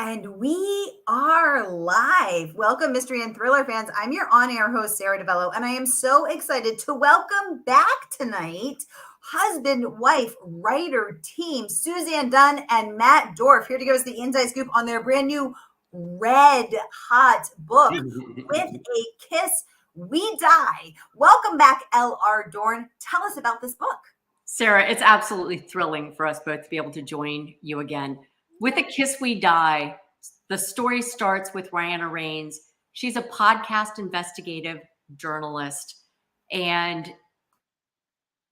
And we are live. Welcome, mystery and thriller fans. I'm your on-air host, Sara DiVello, and I am so excited to welcome back tonight husband, wife, writer team, Suzanne Dunn and Matt Dorf, here to give us the inside scoop on their brand new red hot book, With a Kiss, We Die. Welcome back, L.R. Dorn. Tell us about this book. Sara, it's absolutely thrilling for us both to be able to join you again. With a Kiss, We Die. The story starts with Rihanna Raines. She's a podcast investigative journalist. And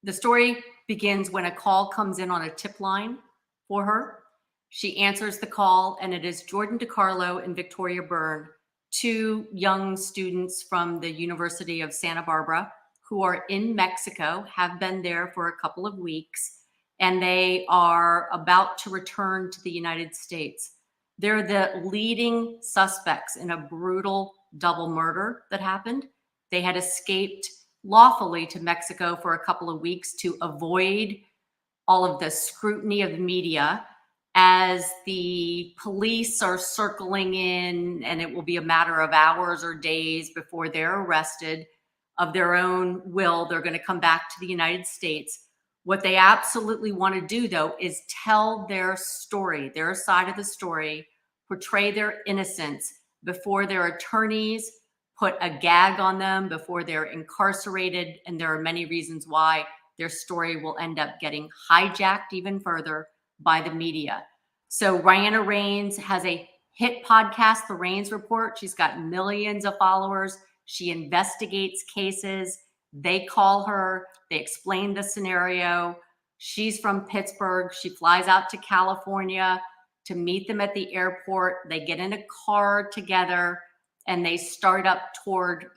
the story begins when a call comes in on a tip line for her. She answers the call, and it is Jordan DiCarlo and Victoria Byrne, two young students from the University of Santa Barbara who are in Mexico, have been there for a couple of weeks, and they are about to return to the United States. They're the leading suspects in a brutal double murder that happened. They had escaped lawfully to Mexico for a couple of weeks to avoid all of the scrutiny of the media as the police are circling in, and it will be a matter of hours or days before they're arrested. Of their own will, they're going to come back to the United States. What they absolutely want to do, though, is tell their story, their side of the story, portray their innocence before their attorneys put a gag on them, before they're incarcerated. And there are many reasons why their story will end up getting hijacked even further by the media. So Rihanna Raines has a hit podcast, The Raines Report. She's got millions of followers. She investigates cases. They call her. They explain the scenario. She's from Pittsburgh. She flies out to California to meet them at the airport. They get in a car together, and they start up toward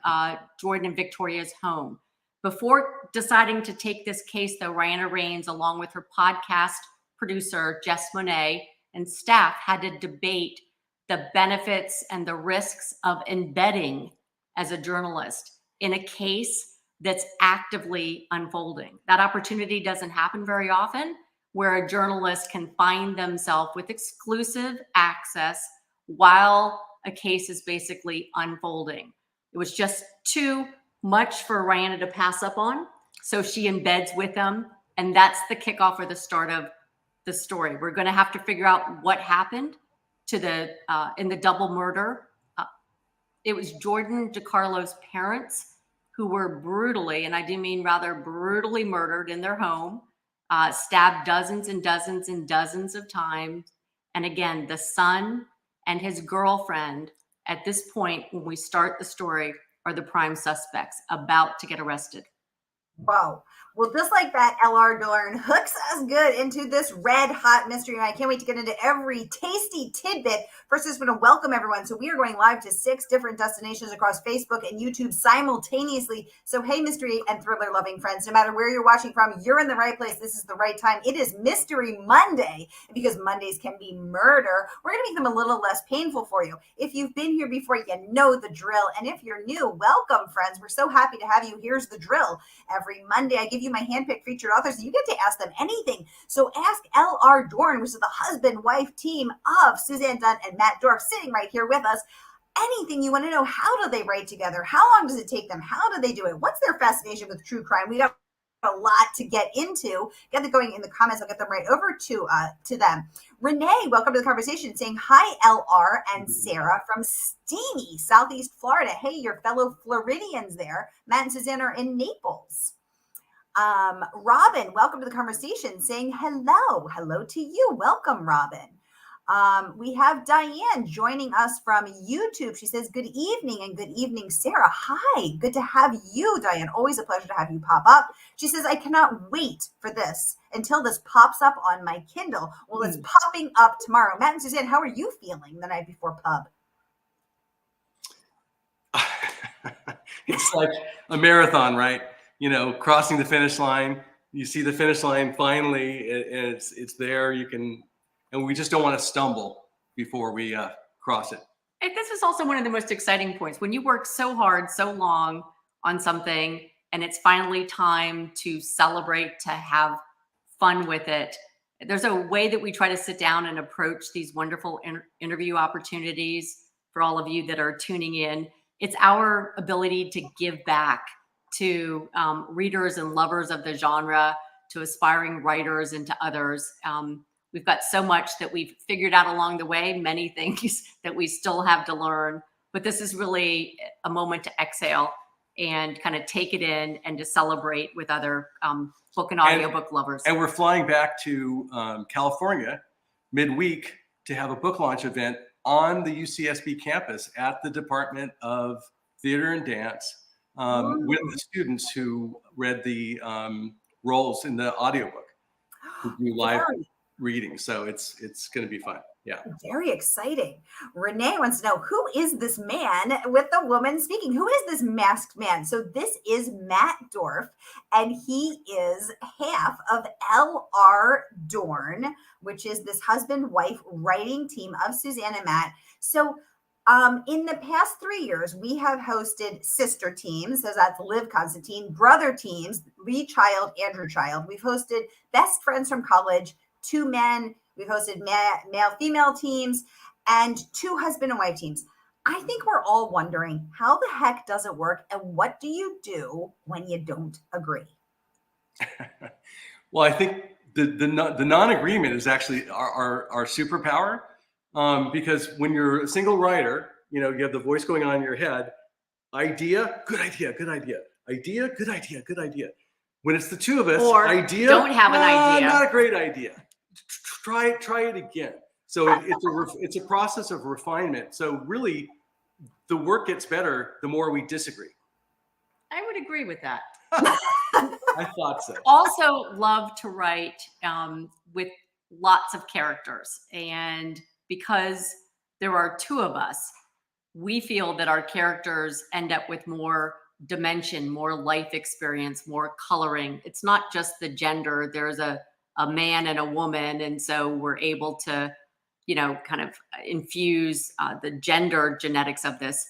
Jordan and Victoria's home. Before deciding to take this case, though, Rihanna Raines, along with her podcast producer, Jess Monet, and staff, had to debate the benefits and the risks of embedding as a journalist in a case that's actively unfolding. That opportunity doesn't happen very often, where a journalist can find themselves with exclusive access while a case is basically unfolding. It was just too much for Rihanna to pass up on, so she embeds with them, and that's the kickoff or the start of the story. We're going to have to figure out what happened to the in the double murder. It was Jordan DiCarlo's parents who were brutally, and I do mean rather brutally, murdered in their home, stabbed dozens and dozens and dozens of times. And again, the son and his girlfriend, at this point, when we start the story, are the prime suspects about to get arrested. Wow. Well, just like that, L.R. Dorn hooks us good into this red hot mystery, and I can't wait to get into every tasty tidbit. First, I just want to welcome everyone. So we are going live to 6 different destinations across Facebook and YouTube simultaneously. So hey, mystery and thriller loving friends, no matter where you're watching from, you're in the right place. This is the right time. It is Mystery Monday, and because Mondays can be murder, we're going to make them a little less painful for you. If you've been here before, you know the drill. And if you're new, welcome, friends. We're so happy to have you. Here's the drill. Every Monday, I give you my handpicked featured authors, and you get to ask them anything. So ask L.R. Dorn, which is the husband-wife team of Suzanne Dunn and Matt Dorf, sitting right here with us. Anything you want to know. How do they write together? How long does it take them? How do they do it? What's their fascination with true crime? We got a lot to get into. Get them going in the comments. I'll get them right over to them. Renee, welcome to the conversation, saying hi, LR and Sara from steamy Southeast Florida. Hey, your fellow Floridians there. Matt and Suzanne are in Naples. Robin, welcome to the conversation, saying hello. Hello to you. Welcome, Robin. We have Diane joining us from YouTube. She says, good evening, and good evening, Sara. Hi, good to have you, Diane. Always a pleasure to have you pop up. She says, I cannot wait for this until this pops up on my Kindle. Well, it's popping up tomorrow. Matt and Suzanne, how are you feeling the night before pub? It's like a marathon, right? You know, crossing the finish line. You see the finish line finally, and it's there. You can, and we just don't want to stumble before we cross it. And this is also one of the most exciting points. When you work so hard, so long on something, and it's finally time to celebrate, to have fun with it, There's a way that we try to sit down and approach these wonderful interview opportunities for all of you that are tuning in. It's our ability to give back to readers and lovers of the genre, to aspiring writers, and to others. We've got so much that we've figured out along the way, many things that we still have to learn, but this is really a moment to exhale and kind of take it in and to celebrate with other book and audiobook lovers. And we're flying back to California midweek to have a book launch event on the UCSB campus at the Department of Theater and Dance with the students who read the roles in the audiobook, who do live reading. So it's going to be fun. Yeah. Very exciting. Renee wants to know, who is this man with the woman speaking? Who is this masked man? So this is Matt Dorf, and he is half of L.R. Dorn, which is this husband-wife writing team of Suzanne and Matt. So in the past 3 years, we have hosted sister teams. So that's Liv Constantine, brother teams, Lee Child, Andrew Child. We've hosted best friends from college, 2 men. We've hosted male-female teams and 2 husband and wife teams. I think we're all wondering, how the heck does it work? And what do you do when you don't agree? Well, I think the non-agreement is actually our superpower, because when you're a single writer, you have the voice going on in your head, idea, good idea, good idea, idea, good idea, good idea. When it's the 2 of us, or idea, don't have an idea, not a great idea. Try it again. So it's a process of refinement. So really, the work gets better the more we disagree. I would agree with that. I thought so. Also love to write with lots of characters. And because there are 2 of us, we feel that our characters end up with more dimension, more life experience, more coloring. It's not just the gender. There's a man and a woman. And so we're able to, kind of infuse the gender genetics of this.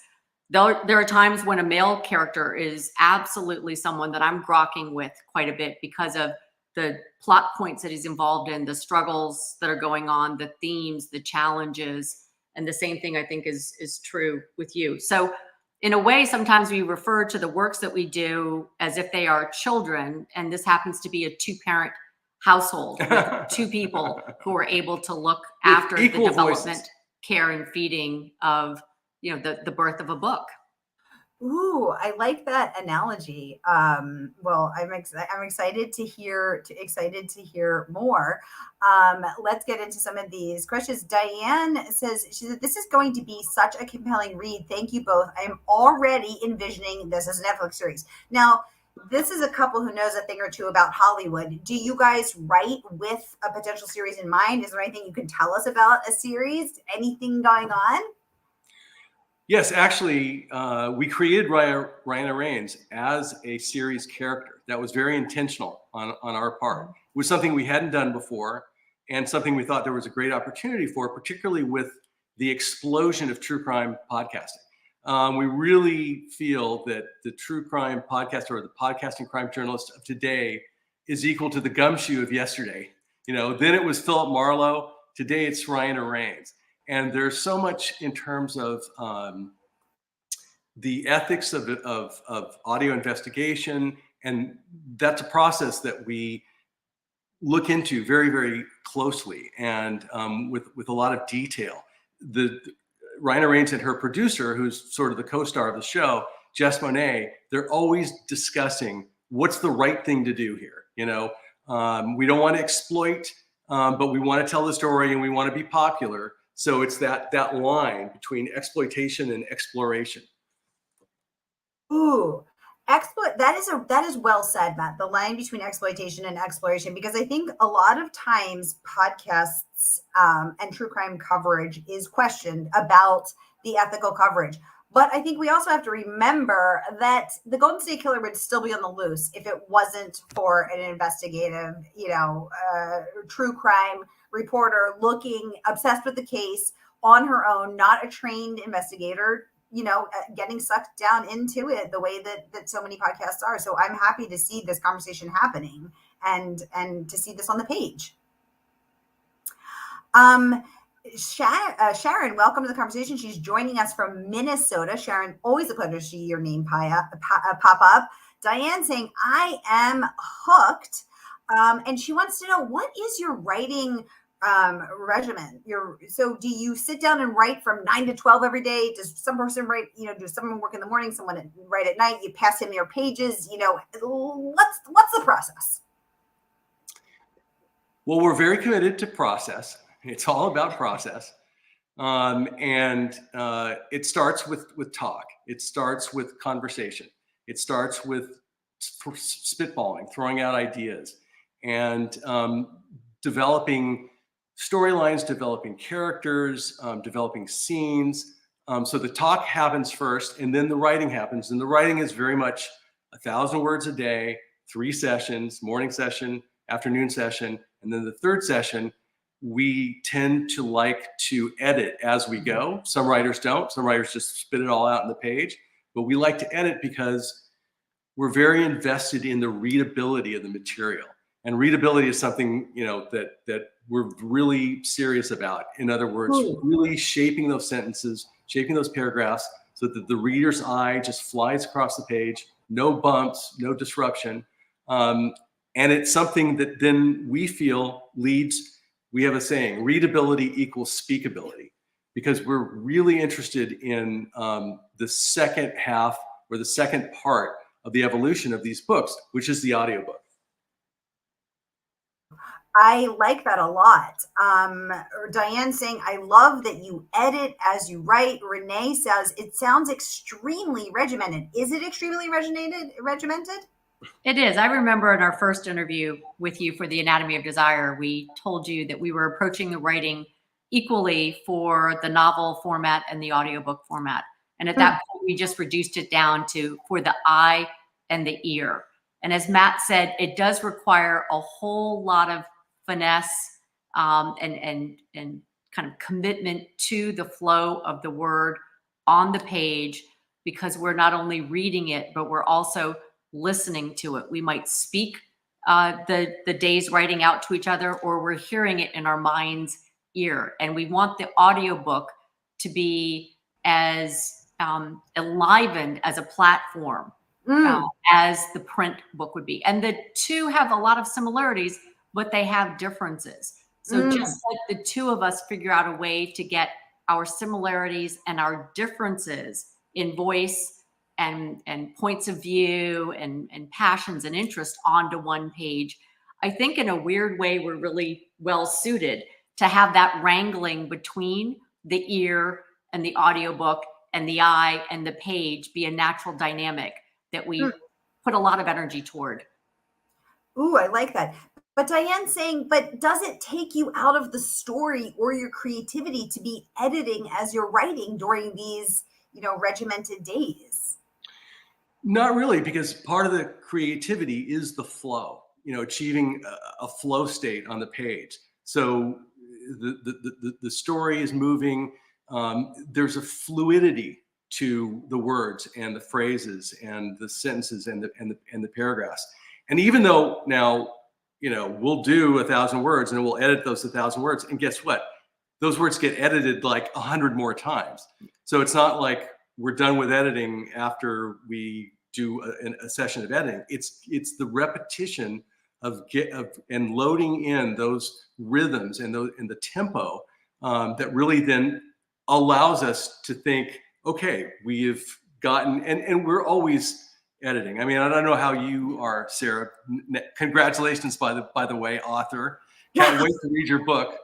There are times when a male character is absolutely someone that I'm grokking with quite a bit because of the plot points that he's involved in, the struggles that are going on, the themes, the challenges. And the same thing I think is true with you. So in a way, sometimes we refer to the works that we do as if they are children. And this happens to be a 2-parent household with 2 people who are able to look after the development, care, and feeding of the birth of a book. Ooh, I like that analogy. Well, I'm excited to hear more. Let's get into some of these questions. Diane says, she said, this is going to be such a compelling read. Thank you both. I'm already envisioning this as a Netflix series. Now, this is a couple who knows a thing or 2 about Hollywood. Do you guys write with a potential series in mind? Is there anything you can tell us about a series? Anything going on? Yes, actually, we created Rhina Raines as a series character. That was very intentional on our part. It was something we hadn't done before, and something we thought there was a great opportunity for, particularly with the explosion of true crime podcasting. We really feel that the true crime podcaster, or the podcasting crime journalist of today, is equal to the gumshoe of yesterday. Then it was Philip Marlowe. Today it's Rhina Raines. And there's so much in terms of the ethics of audio investigation. And that's a process that we look into very, very closely and with a lot of detail. Rhina Raines and her producer, who's sort of the co-star of the show, Jess Monet, they're always discussing what's the right thing to do here. We don't want to exploit, but we want to tell the story and we want to be popular. So it's that line between exploitation and exploration. Ooh, that is well said, Matt. The line between exploitation and exploration, because I think a lot of times podcasts and true crime coverage is questioned about the ethical coverage. But I think we also have to remember that the Golden State Killer would still be on the loose if it wasn't for an investigative, true crime reporter obsessed with the case on her own, not a trained investigator, getting sucked down into it the way that so many podcasts are. So I'm happy to see this conversation happening and to see this on the page. Sharon, welcome to the conversation. She's joining us from Minnesota. Sharon, always a pleasure to see your name pop up. Diane saying, I am hooked. And she wants to know, what is your writing regimen? So do you sit down and write from 9 to 12 every day? Does some person write, does someone work in the morning, someone write at night? You pass him your pages, what's the process? Well, we're very committed to process. It's all about process. And it starts with talk. It starts with conversation. It starts with spitballing, throwing out ideas, and developing storylines, developing characters, developing scenes. So the talk happens first, and then the writing happens. And the writing is very much 1,000 words a day, 3 sessions, morning session, afternoon session, and then the third session, we tend to like to edit as we go. Some writers don't. Some writers just spit it all out on the page. But we like to edit because we're very invested in the readability of the material. And readability is something, that we're really serious about. In other words, really shaping those sentences, shaping those paragraphs so that the reader's eye just flies across the page, no bumps, no disruption. And it's something that then we feel leads, we have a saying, readability equals speakability, because we're really interested in the second half or the second part of the evolution of these books, which is the audiobook. I like that a lot. Diane saying, I love that you edit as you write. Renee says, it sounds extremely regimented. Is it extremely regimented? It is. I remember in our first interview with you for The Anatomy of Desire, we told you that we were approaching the writing equally for the novel format and the audiobook format. And at that point, we just reduced it down to for the eye and the ear. And as Matt said, it does require a whole lot of finesse and kind of commitment to the flow of the word on the page, because we're not only reading it, but we're also listening to it. We might speak the day's writing out to each other, or we're hearing it in our mind's ear. And we want the audiobook to be as enlivened as a platform as the print book would be. And the two have a lot of similarities, but they have differences. So just like the two of us figure out a way to get our similarities and our differences in voice and points of view and passions and interests onto one page, I think in a weird way, we're really well suited to have that wrangling between the ear and the audiobook and the eye and the page be a natural dynamic that we put a lot of energy toward. Ooh, I like that. But Diane's saying, but does it take you out of the story or your creativity to be editing as you're writing during these, regimented days? Not really, because part of the creativity is the flow, achieving a flow state on the page. So the story is moving. There's a fluidity to the words and the phrases and the sentences and the paragraphs. And even though now, we'll do 1,000 words and we'll edit those 1,000 words, and guess what? Those words get edited like 100 more times. So it's not like we're done with editing after we do a session of editing. It's the repetition of loading in those rhythms and the tempo that really then allows us to think, okay, we have gotten, and we're always editing. I mean, I don't know how you are, Sara. Congratulations, by the way, author. Can't wait to read your book.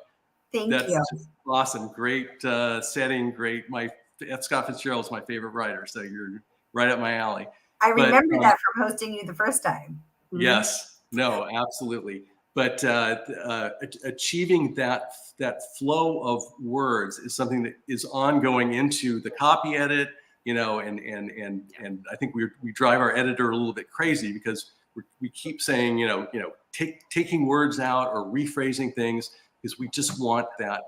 Thank That's you. Just awesome. Great setting. Great. Scott Fitzgerald is my favorite writer, so you're right up my alley. I remember that from hosting you the first time. Yes. No, absolutely. But achieving that flow of words is something that is ongoing into the copy edit, and I think we drive our editor a little bit crazy because we keep saying, taking words out or rephrasing things, because we just want that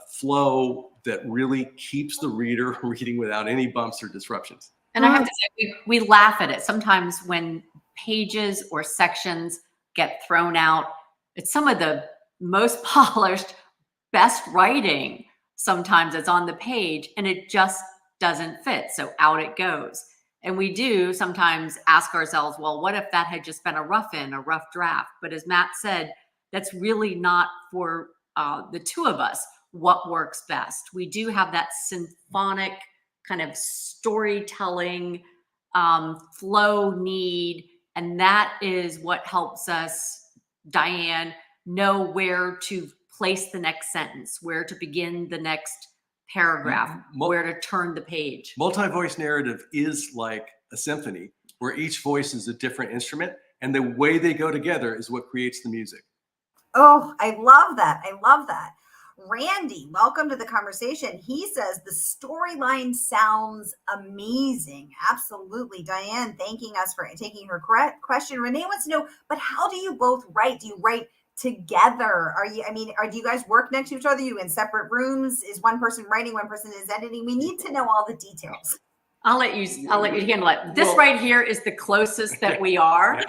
flow that really keeps the reader reading without any bumps or disruptions. And I have to say, we laugh at it sometimes when pages or sections get thrown out. It's some of the most polished, best writing sometimes it's on the page and it just doesn't fit. So out it goes. And we do sometimes ask ourselves, well, what if that had just been a rough draft? But as Matt said, that's really not for the two of us what works best. We do have that symphonic kind of storytelling flow need. And that is what helps us, Diane, know where to place the next sentence, where to begin the next paragraph, where to turn the page. Multi-voice narrative is like a symphony where each voice is a different instrument, and the way they go together is what creates the music. Oh, I love that. I love that. Randy, welcome to the conversation. He says the storyline sounds amazing. Absolutely. Diane thanking us for taking her question. Renee wants to know, but how do you both write? Do you write together? Do you guys work next to each other? Are you in separate rooms? Is one person writing, one person is editing? We need to know all the details. I'll let you handle it. This right here is the closest that we are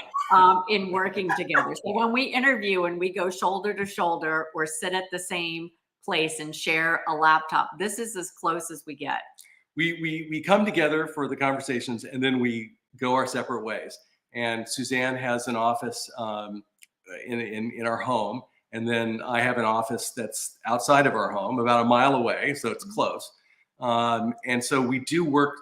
in working together. So when we interview and we go shoulder to shoulder or sit at the same place and share a laptop, this is as close as we get. We come together for the conversations and then we go our separate ways. And Suzanne has an office in our home, and then I have an office that's outside of our home, about a mile away, so it's close. And so we do work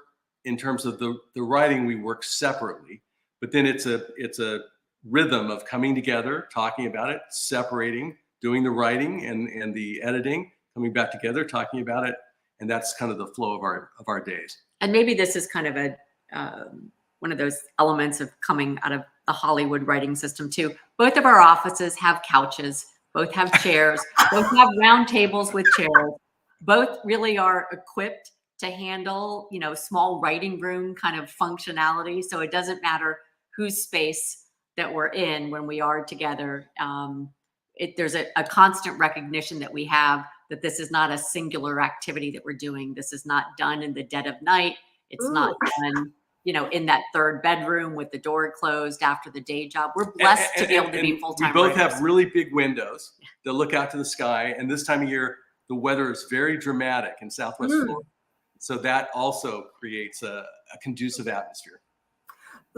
in terms of the writing. We work separately, but then it's a rhythm of coming together, talking about it, separating, doing the writing and the editing, coming back together, talking about it, and that's kind of the flow of our days. And maybe this is kind of a one of those elements of coming out of the Hollywood writing system too. Both of our offices have couches, both have chairs, both have round tables with chairs. Both really are equipped to handle, small writing room kind of functionality. So it doesn't matter whose space that we're in when we are together. There's a constant recognition that we have that this is not a singular activity that we're doing. This is not done in the dead of night. It's not done, in that third bedroom with the door closed after the day job. We're blessed to be able to be full-time We both writers. have really big windows that look out to the sky. And this time of year, the weather is very dramatic in Southwest Florida. So that also creates a conducive atmosphere.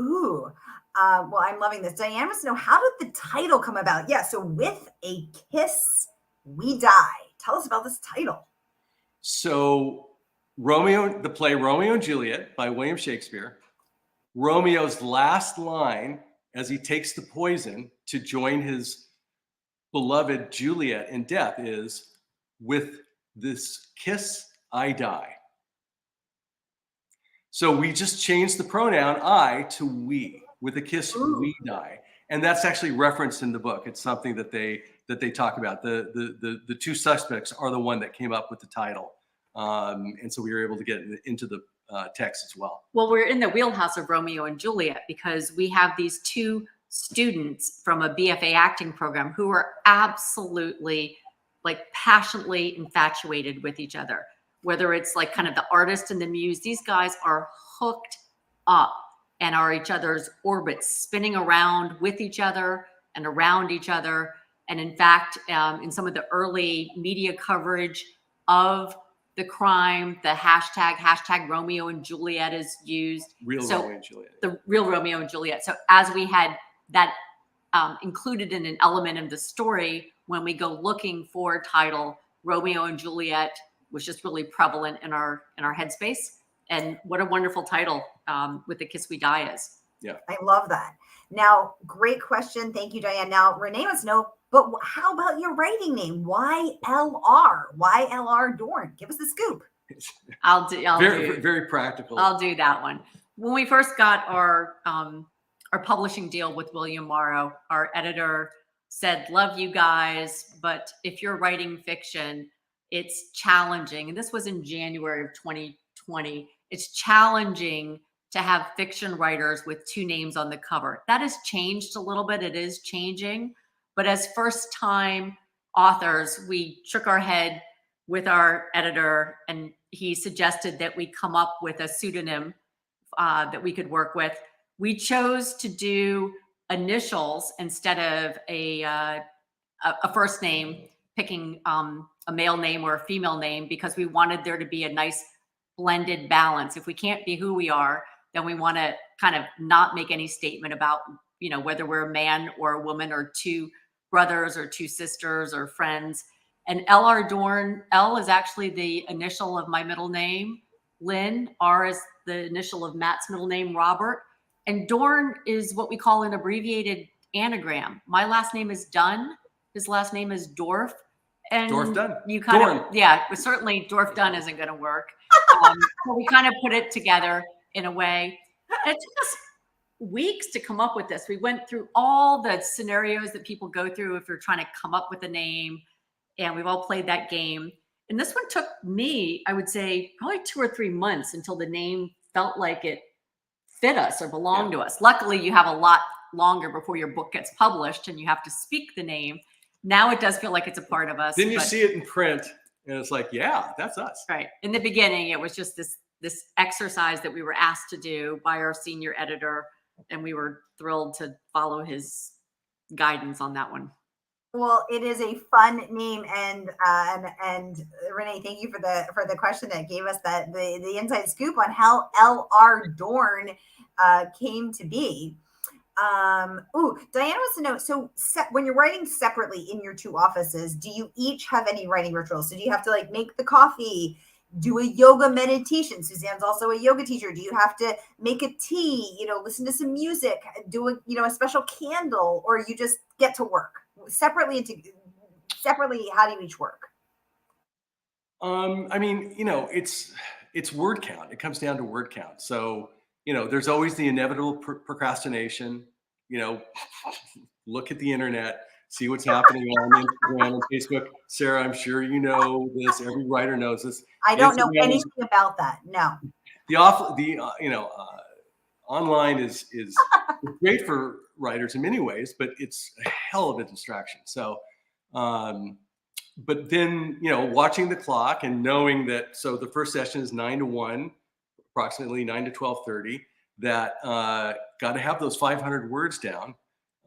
Ooh, well, I'm loving this. Diane wants to know, how did the title come about? Yeah, so With a Kiss, We Die. Tell us about this title. So the play Romeo and Juliet by William Shakespeare, Romeo's last line as he takes the poison to join his beloved Juliet in death is, "With this kiss, I die." So we just changed the pronoun I to we. With a kiss, we die. And that's actually referenced in the book. It's something that they talk about. The two suspects are the one that came up with the title. And so we were able to get into the text as well. Well, we're in the wheelhouse of Romeo and Juliet because we have these two students from a BFA acting program who are absolutely passionately infatuated with each other. Whether it's kind of the artist and the muse, these guys are hooked up and are each other's orbits, spinning around with each other and around each other. And in fact, in some of the early media coverage of the crime, the hashtag Romeo and Juliet is used. Romeo and Juliet. The real Romeo and Juliet. So as we had that included in an element of the story, when we go looking for title, Romeo and Juliet was just really prevalent in our headspace. And what a wonderful title, With the Kiss We Die is. Yeah. I love that. Now, great question. Thank you, Diane. Now, Renee wants to know, but how about your writing name? YLR Dorn. Give us the scoop. I'll Very practical. I'll do that one. When we first got our publishing deal with William Morrow, our editor said, "Love you guys, but if you're writing fiction, it's challenging." And this was in January of 2020. It's challenging to have fiction writers with two names on the cover. That has changed a little bit. It is changing. But as first-time authors, we shook our head with our editor, and he suggested that we come up with a pseudonym that we could work with. We chose to do initials instead of a a first name, picking a male name or a female name, because we wanted there to be a nice blended balance. If we can't be who we are, then we want to kind of not make any statement about, whether we're a man or a woman, or two brothers or two sisters or friends. And L.R. Dorn, L is actually the initial of my middle name, Lynn. R is the initial of Matt's middle name, Robert. And Dorn is what we call an abbreviated anagram. My last name is Dunn. His last name is Dorf. And Dorf Dunn. You kind Dorn. of, yeah, but certainly Dorf Dunn isn't going to work. So we kind of put it together in a way. And it took us weeks to come up with this. We went through all the scenarios that people go through if you're trying to come up with a name, and we've all played that game. And this one took me, I would say, probably 2 or 3 months until the name felt like it fit us or belonged to us. Luckily, you have a lot longer before your book gets published and you have to speak the name. Now it does feel like it's a part of us. Then you see it in print and it's like, yeah, that's us. Right. In the beginning, it was just this exercise that we were asked to do by our senior editor, and we were thrilled to follow his guidance on that one. Well, it is a fun name, and Renee, thank you for the question that gave us the inside scoop on how L.R. Dorn came to be. Diana wants to know, so when you're writing separately in your two offices, do you each have any writing rituals? So do you have to like make the coffee, do a yoga meditation? Suzanne's also a yoga teacher. Do you have to make a tea, listen to some music, do a special candle, or you just get to work separately? How do you each work? It's word count. It comes down to word count. So there's always the inevitable procrastination. Look at the internet, see what's happening on Instagram and Facebook. Sarah, I'm sure you know this. Every writer knows this. I don't know anything about that. No. Online is great for writers in many ways, but it's a hell of a distraction. So, but then watching the clock and knowing that the first session is 9 to 1. Approximately 9 to 12:30, that got to have those 500 words down.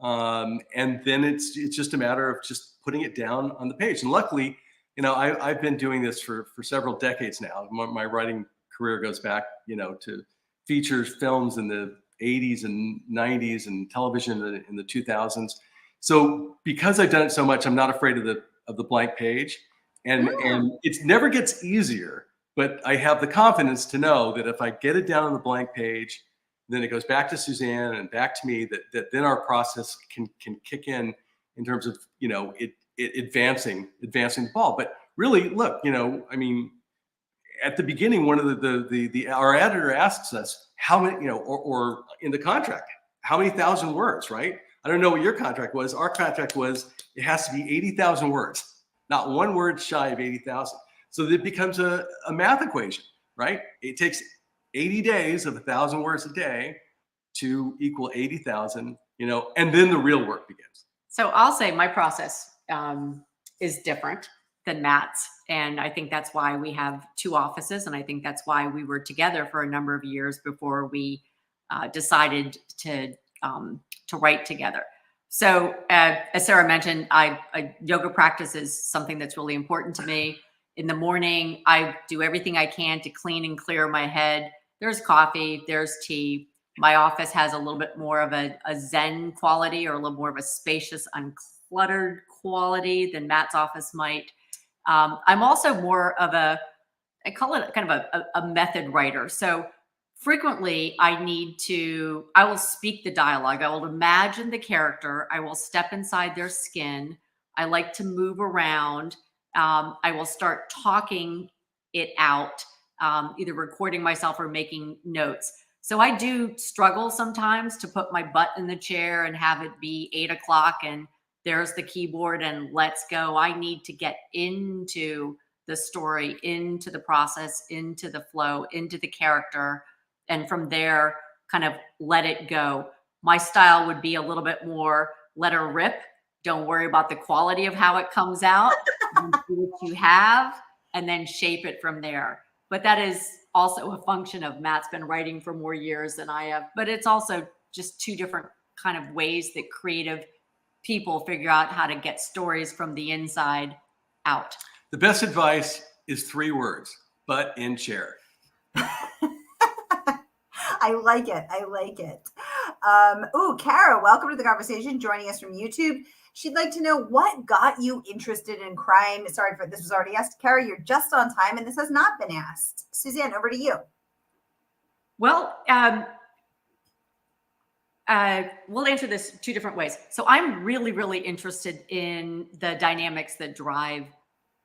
And then it's just a matter of just putting it down on the page. And luckily, I've been doing this for several decades now. My writing career goes back, to features, films in the 80s and 90s, and television in the 2000s. So because I've done it so much, I'm not afraid of the blank page. And it never gets easier. But I have the confidence to know that if I get it down on the blank page, then it goes back to Suzanne and back to me, that then our process can kick in terms of, it advancing the ball. But really, look, at the beginning, one of our editor asks us how many, or in the contract, how many thousand words, right? I don't know what your contract was. Our contract was, it has to be 80,000 words, not one word shy of 80,000. So it becomes a math equation, right? It takes 80 days of 1,000 words a day to equal 80,000, and then the real work begins. So I'll say my process is different than Matt's. And I think that's why we have two offices. And I think that's why we were together for a number of years before we decided to write together. So as Sarah mentioned, yoga practice is something that's really important to me. In the morning, I do everything I can to clean and clear my head. There's coffee, there's tea. My office has a little bit more of a Zen quality, or a little more of a spacious, uncluttered quality than Matt's office might. I'm also more of I call it kind of a method writer. So frequently I will speak the dialogue. I will imagine the character. I will step inside their skin. I like to move around. I will start talking it out, either recording myself or making notes. So I do struggle sometimes to put my butt in the chair and have it be 8 o'clock and there's the keyboard and let's go. I need to get into the story, into the process, into the flow, into the character. And from there, kind of let it go. My style would be a little bit more let her rip. Don't worry about the quality of how it comes out. Do what you have and then shape it from there. But that is also a function of Matt's been writing for more years than I have. But it's also just two different kind of ways that creative people figure out how to get stories from the inside out? The best advice is 3 words: butt in chair. I like it. I like it. Kara, welcome to the conversation, joining us from YouTube. She'd like to know what got you interested in crime. Sorry for this was already asked. Kara, you're just on time, and this has not been asked. Suzanne, over to you. Well, we'll answer this 2 different ways. So I'm really, really interested in the dynamics that drive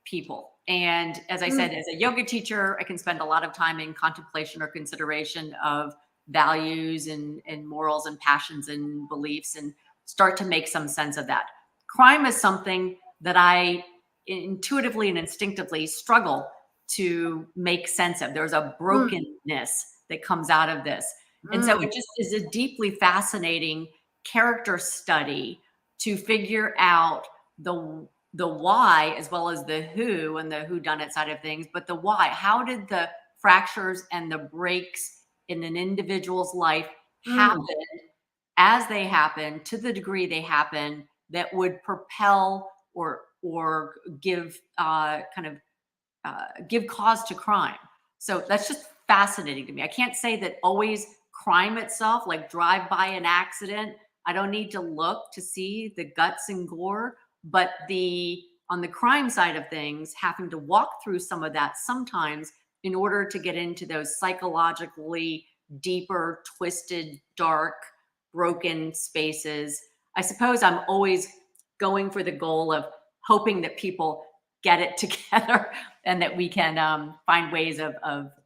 people. And as I said, as a yoga teacher, I can spend a lot of time in contemplation or consideration of values and morals and passions and beliefs, and start to make some sense of that. Crime is something that I intuitively and instinctively struggle to make sense of. There's a brokenness that comes out of this. And so it just is a deeply fascinating character study to figure out the why as well as the who and the whodunit side of things, but the why. How did the fractures and the breaks in an individual's life happen as they happen, to the degree they happen, that would propel or give give cause to crime? So that's just fascinating to me. I can't say that always crime itself, like drive by an accident, I don't need to look to see the guts and gore, but on the crime side of things, having to walk through some of that sometimes in order to get into those psychologically deeper, twisted, dark, broken spaces. I suppose I'm always going for the goal of hoping that people get it together and that we can find ways of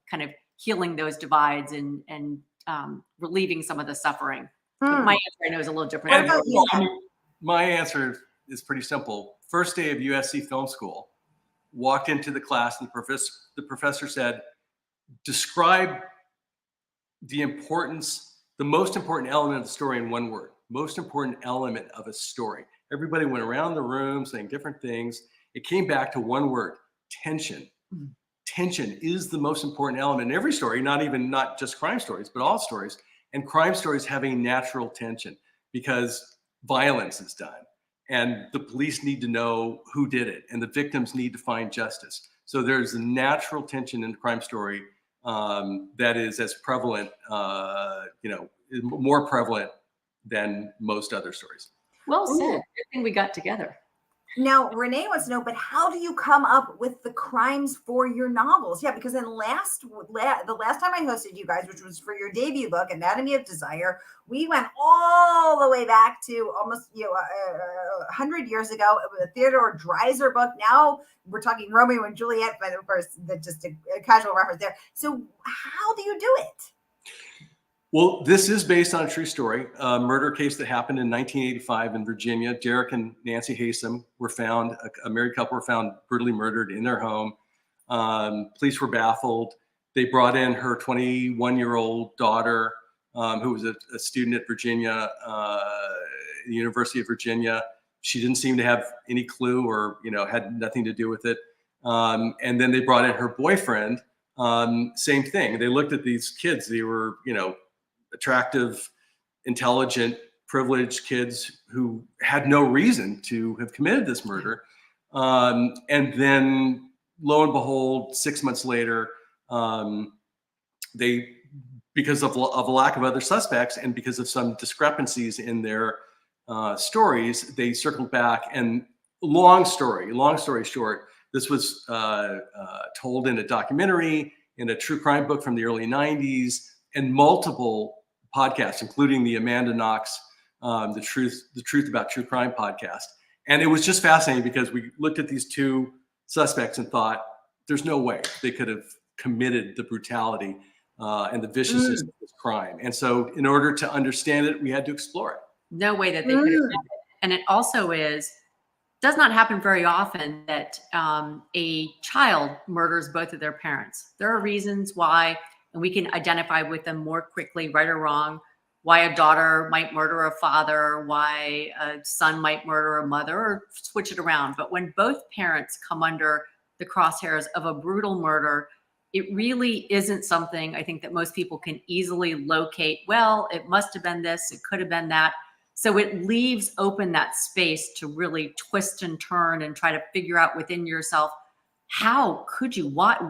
kind of healing those divides and relieving some of the suffering. But my answer, I know, is a little different. My answer is pretty simple. First day of USC film school, walked into the class and the professor said, describe the most important element of the story in 1 word. Most important element of a story. Everybody went around the room saying different things. It came back to 1 word: tension. Tension is the most important element in every story, not just crime stories, but all stories. And crime stories have a natural tension because violence is done and the police need to know who did it and the victims need to find justice. So there's a natural tension in the crime story that is as prevalent, more prevalent than most other stories. Well said. Good thing we got together. Now, Renee wants to know, but how do you come up with the crimes for your novels? Yeah, because the last time I hosted you guys, which was for your debut book, Anatomy of Desire, we went all the way back to almost 100 years ago. It was a Theodore Dreiser book. Now we're talking Romeo and Juliet, but of course, just a casual reference there. So how do you do it? Well, this is based on a true story, a murder case that happened in 1985 in Virginia. Derek and Nancy Haysom were found, a married couple were found brutally murdered in their home. Police were baffled. They brought in her 21-year-old daughter, who was a student at Virginia, the University of Virginia. She didn't seem to have any clue or, had nothing to do with it. And then they brought in her boyfriend, same thing. They looked at these kids. They were, attractive, intelligent, privileged kids who had no reason to have committed this murder. And then lo and behold, 6 months later, because of a lack of other suspects and because of some discrepancies in their stories, they circled back. And long story short, this was told in a documentary, in a true crime book from the early 90s, and multiple podcasts, including the Amanda Knox, the Truth About True Crime podcast. And it was just fascinating because we looked at these 2 suspects and thought, there's no way they could have committed the brutality and the viciousness of this crime. And so in order to understand it, we had to explore it. No way that they could have done it. And it also does not happen very often that a child murders both of their parents. There are reasons why, and we can identify with them more quickly, right or wrong, why a daughter might murder a father, why a son might murder a mother, or switch it around. But when both parents come under the crosshairs of a brutal murder, it really isn't something I think that most people can easily locate. Well, it must have been this, it could have been that. So it leaves open that space to really twist and turn and try to figure out within yourself, how could you, what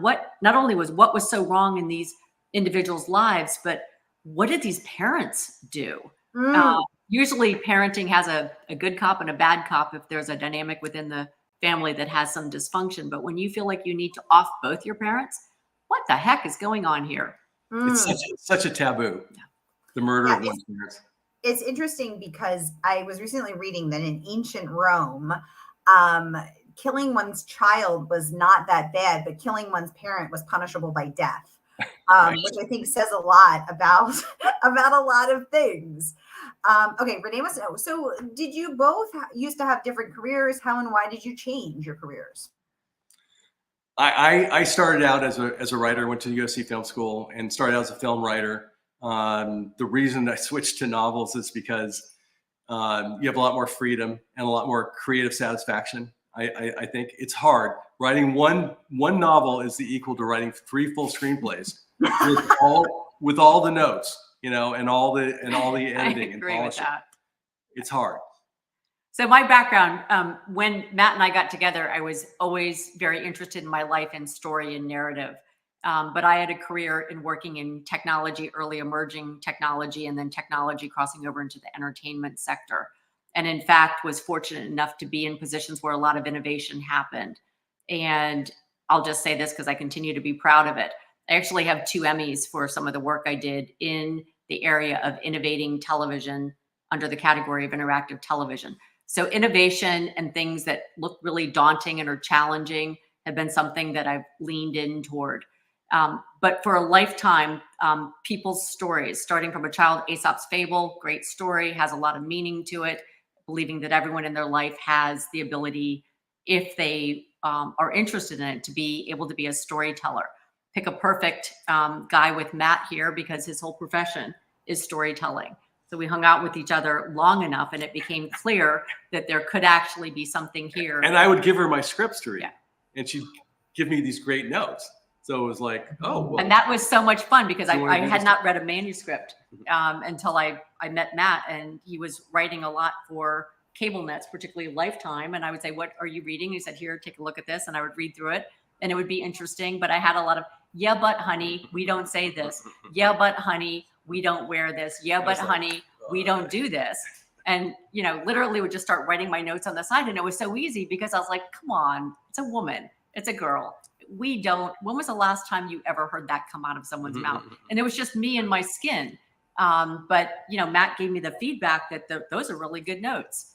not only was what was so wrong in these individuals' lives, but what did these parents do? Usually parenting has a good cop and a bad cop if there's a dynamic within the family that has some dysfunction. But when you feel like you need to off both your parents, what the heck is going on here? It's such a taboo, the murder of one's parents. It's interesting because I was recently reading that in ancient Rome, killing one's child was not that bad, but killing one's parent was punishable by death, which I think says a lot about about a lot of things. Okay, Renee wants to know, so did you both used to have different careers? How and why did you change your careers? I started out as a writer, went to USC Film School and started out as a film writer. The reason I switched to novels is because you have a lot more freedom and a lot more creative satisfaction. I think it's hard. Writing one novel is the equal to writing 3 full screenplays with all the notes, and all the editing and polishing. It's hard. So my background, when Matt and I got together, I was always very interested in my life and story and narrative. But I had a career in working in technology, early emerging technology, and then technology crossing over into the entertainment sector. And in fact, was fortunate enough to be in positions where a lot of innovation happened. And I'll just say this because I continue to be proud of it. I actually have 2 Emmys for some of the work I did in the area of innovating television under the category of interactive television. So innovation and things that look really daunting and are challenging have been something that I've leaned in toward. But for a lifetime, people's stories, starting from a child, Aesop's Fable, great story, has a lot of meaning to it, believing that everyone in their life has the ability, if they are interested in it, to be able to be a storyteller. Pick a perfect guy with Matt here because his whole profession is storytelling. So we hung out with each other long enough and it became clear that there could actually be something here. And I would give her my scripts to read and she'd give me these great notes. So it was like, oh. Well, and that was so much fun because I had not read a manuscript until I met Matt, and he was writing a lot for cable nets, particularly Lifetime. And I would say, what are you reading? He said, here, take a look at this. And I would read through it and it would be interesting. But I had a lot of, yeah, but honey, we don't say this. Yeah, but honey, we don't wear this. Yeah, but honey, we don't do this. And, literally would just start writing my notes on the side. And it was so easy because I was like, come on, it's a woman. It's a girl. When was the last time you ever heard that come out of someone's mouth? And it was just me and my skin. But, Matt gave me the feedback that those are really good notes.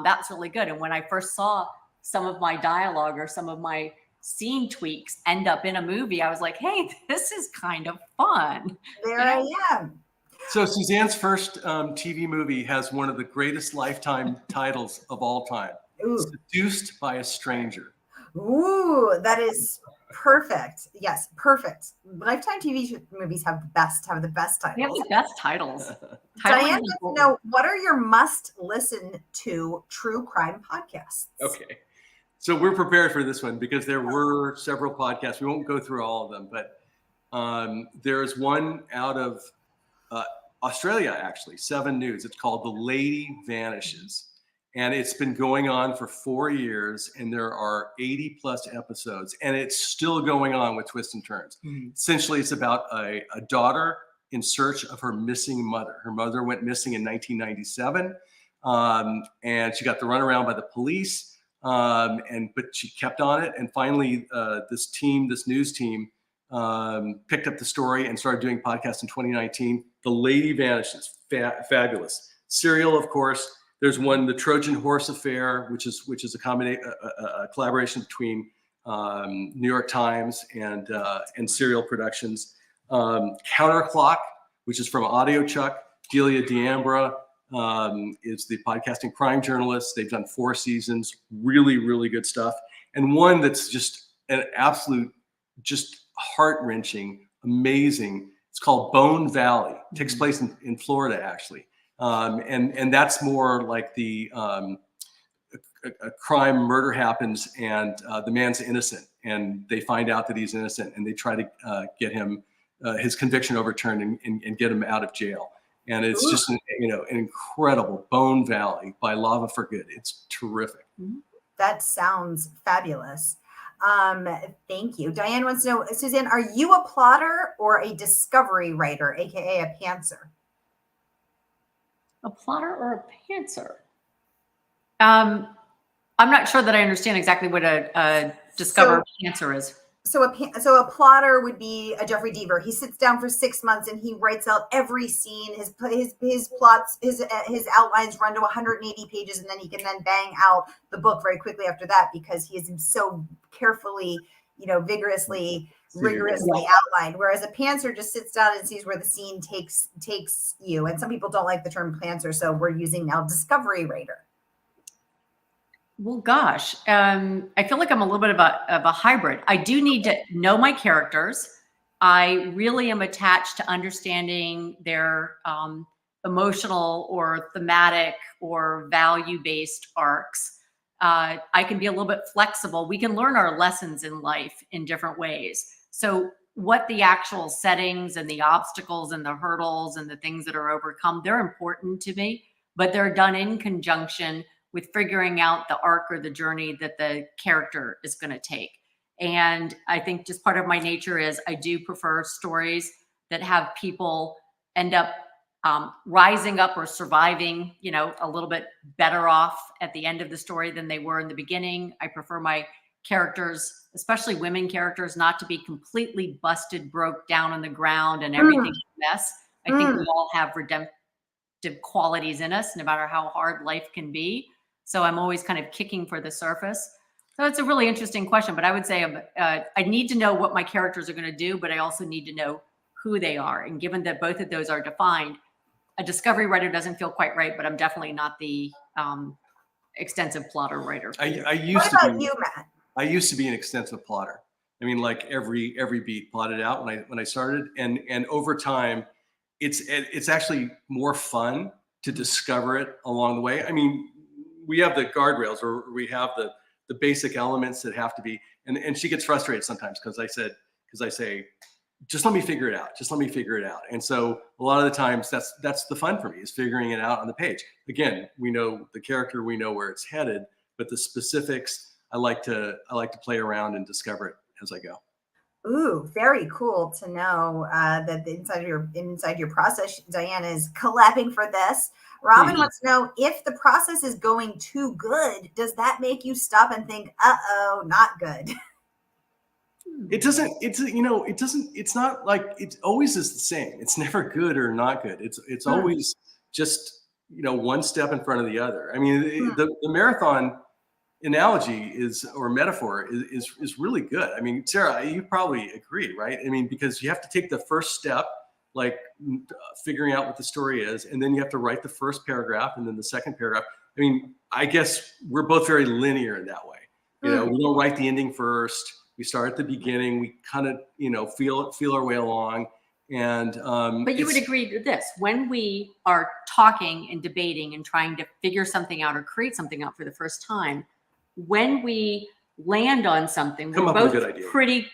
That's really good. And when I first saw some of my dialogue or some of my scene tweaks end up in a movie, I was like, hey, this is kind of fun. There I am. So Suzanne's first TV movie has one of the greatest Lifetime titles of all time. Ooh. Seduced by a Stranger. Ooh, that is perfect. Yes, perfect. Lifetime TV movies have the best titles. They have the best titles. Diane wants to know, what are your must listen to true crime podcasts? Okay. So we're prepared for this one because there were several podcasts. We won't go through all of them, but there is one out of Australia, actually, 7 News. It's called The Lady Vanishes. And it's been going on for 4 years, and there are 80 plus episodes, and it's still going on with twists and turns. Essentially, it's about a daughter in search of her missing mother. Her mother went missing in 1997, and she got the runaround by the police, but she kept on it. And finally, this news team, picked up the story and started doing podcasts in 2019. The Lady Vanishes, fabulous. Serial, of course. There's one, The Trojan Horse Affair, which is a collaboration between New York Times and Serial Productions. Counterclock, which is from Audio Chuck. Delia D'Ambra is the podcasting crime journalist. They've done 4 seasons, really, really good stuff. And one that's just an absolute, just heart-wrenching, amazing. It's called Bone Valley. It takes place in Florida, actually. And that's more like a crime, murder happens, and the man's innocent, and they find out that he's innocent, and they try to get him his conviction overturned and get him out of jail. And it's just an incredible Bone Valley by Lava for Good. It's terrific. That sounds fabulous. Thank you. Diane wants to know, Suzanne, are you a plotter or a discovery writer, aka a pantser? A plotter or a pantser? I'm not sure that I understand exactly what a discover pantser is. So a plotter would be a Jeffrey Deaver. He sits down for 6 months and he writes out every scene. His plots, his outlines run to 180 pages, and then he can then bang out the book very quickly after that because he is so carefully, rigorously outlined. Whereas a pantser just sits down and sees where the scene takes you. And some people don't like the term pantser, so we're using now discovery writer. Well, gosh, I feel like I'm a little bit of a hybrid. I do need to know my characters. I really am attached to understanding their emotional or thematic or value-based arcs. I can be a little bit flexible. We can learn our lessons in life in different ways. So what the actual settings and the obstacles and the hurdles and the things that are overcome, they're important to me, but they're done in conjunction with figuring out the arc or the journey that the character is going to take. And I think just part of my nature is I do prefer stories that have people end up rising up or surviving, a little bit better off at the end of the story than they were in the beginning. I prefer my characters, especially women characters, not to be completely busted, broke down on the ground and everything's a mess. I think we all have redemptive qualities in us, no matter how hard life can be. So I'm always kind of kicking for the surface. So it's a really interesting question, but I would say I need to know what my characters are going to do, but I also need to know who they are. And given that both of those are defined, a discovery writer doesn't feel quite right, but I'm definitely not the extensive plotter writer. What about you, Matt? I used to be an extensive plotter. I mean, like every beat plotted out when I started, and over time, it's actually more fun to discover it along the way. I mean, we have the guardrails, or we have the basic elements that have to be, and she gets frustrated sometimes because I say, just let me figure it out. Just let me figure it out. And so a lot of the times that's the fun for me, is figuring it out on the page. Again, we know the character, we know where it's headed, but the specifics, I like to play around and discover it as I go. Ooh, very cool to know that inside your process, Diana is clapping for this. Robin wants to know, if the process is going too good, does that make you stop and think, uh-oh, not good? It doesn't, it's not like it always is the same. It's never good or not good. It's always just, one step in front of the other. I mean, the marathon analogy or metaphor is really good. I mean, Sarah, you probably agree, right? I mean, because you have to take the first step, like figuring out what the story is, and then you have to write the first paragraph and then the second paragraph. I mean, I guess we're both very linear in that way. We don't write the ending first. We start at the beginning. We kind of, feel our way along. And but you would agree to this: when we are talking and debating and trying to figure something out or create something out for the first time, when we land on something, we're both pretty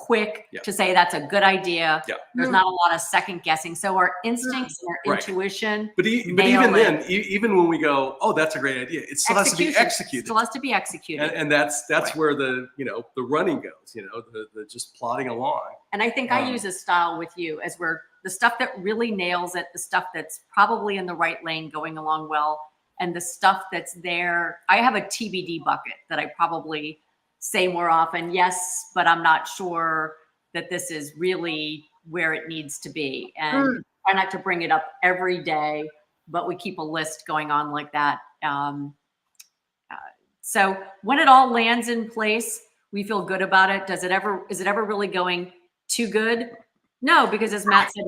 quick to say that's a good idea. There's not a lot of second guessing. So our instincts and our intuition. But even then, even when we go, oh, that's a great idea, it still has to be executed. It still has to be executed. And that's where the the running goes. The just plodding along. And I think I use a style with you as we're the stuff that really nails it, the stuff that's probably in the right lane going along well, and the stuff that's there. I have a TBD bucket that I probably say more often, yes, but I'm not sure that this is really where it needs to be. And try not to bring it up every day, but we keep a list going on like that. So when it all lands in place, we feel good about it. Is it ever really going too good? No, because as Matt said,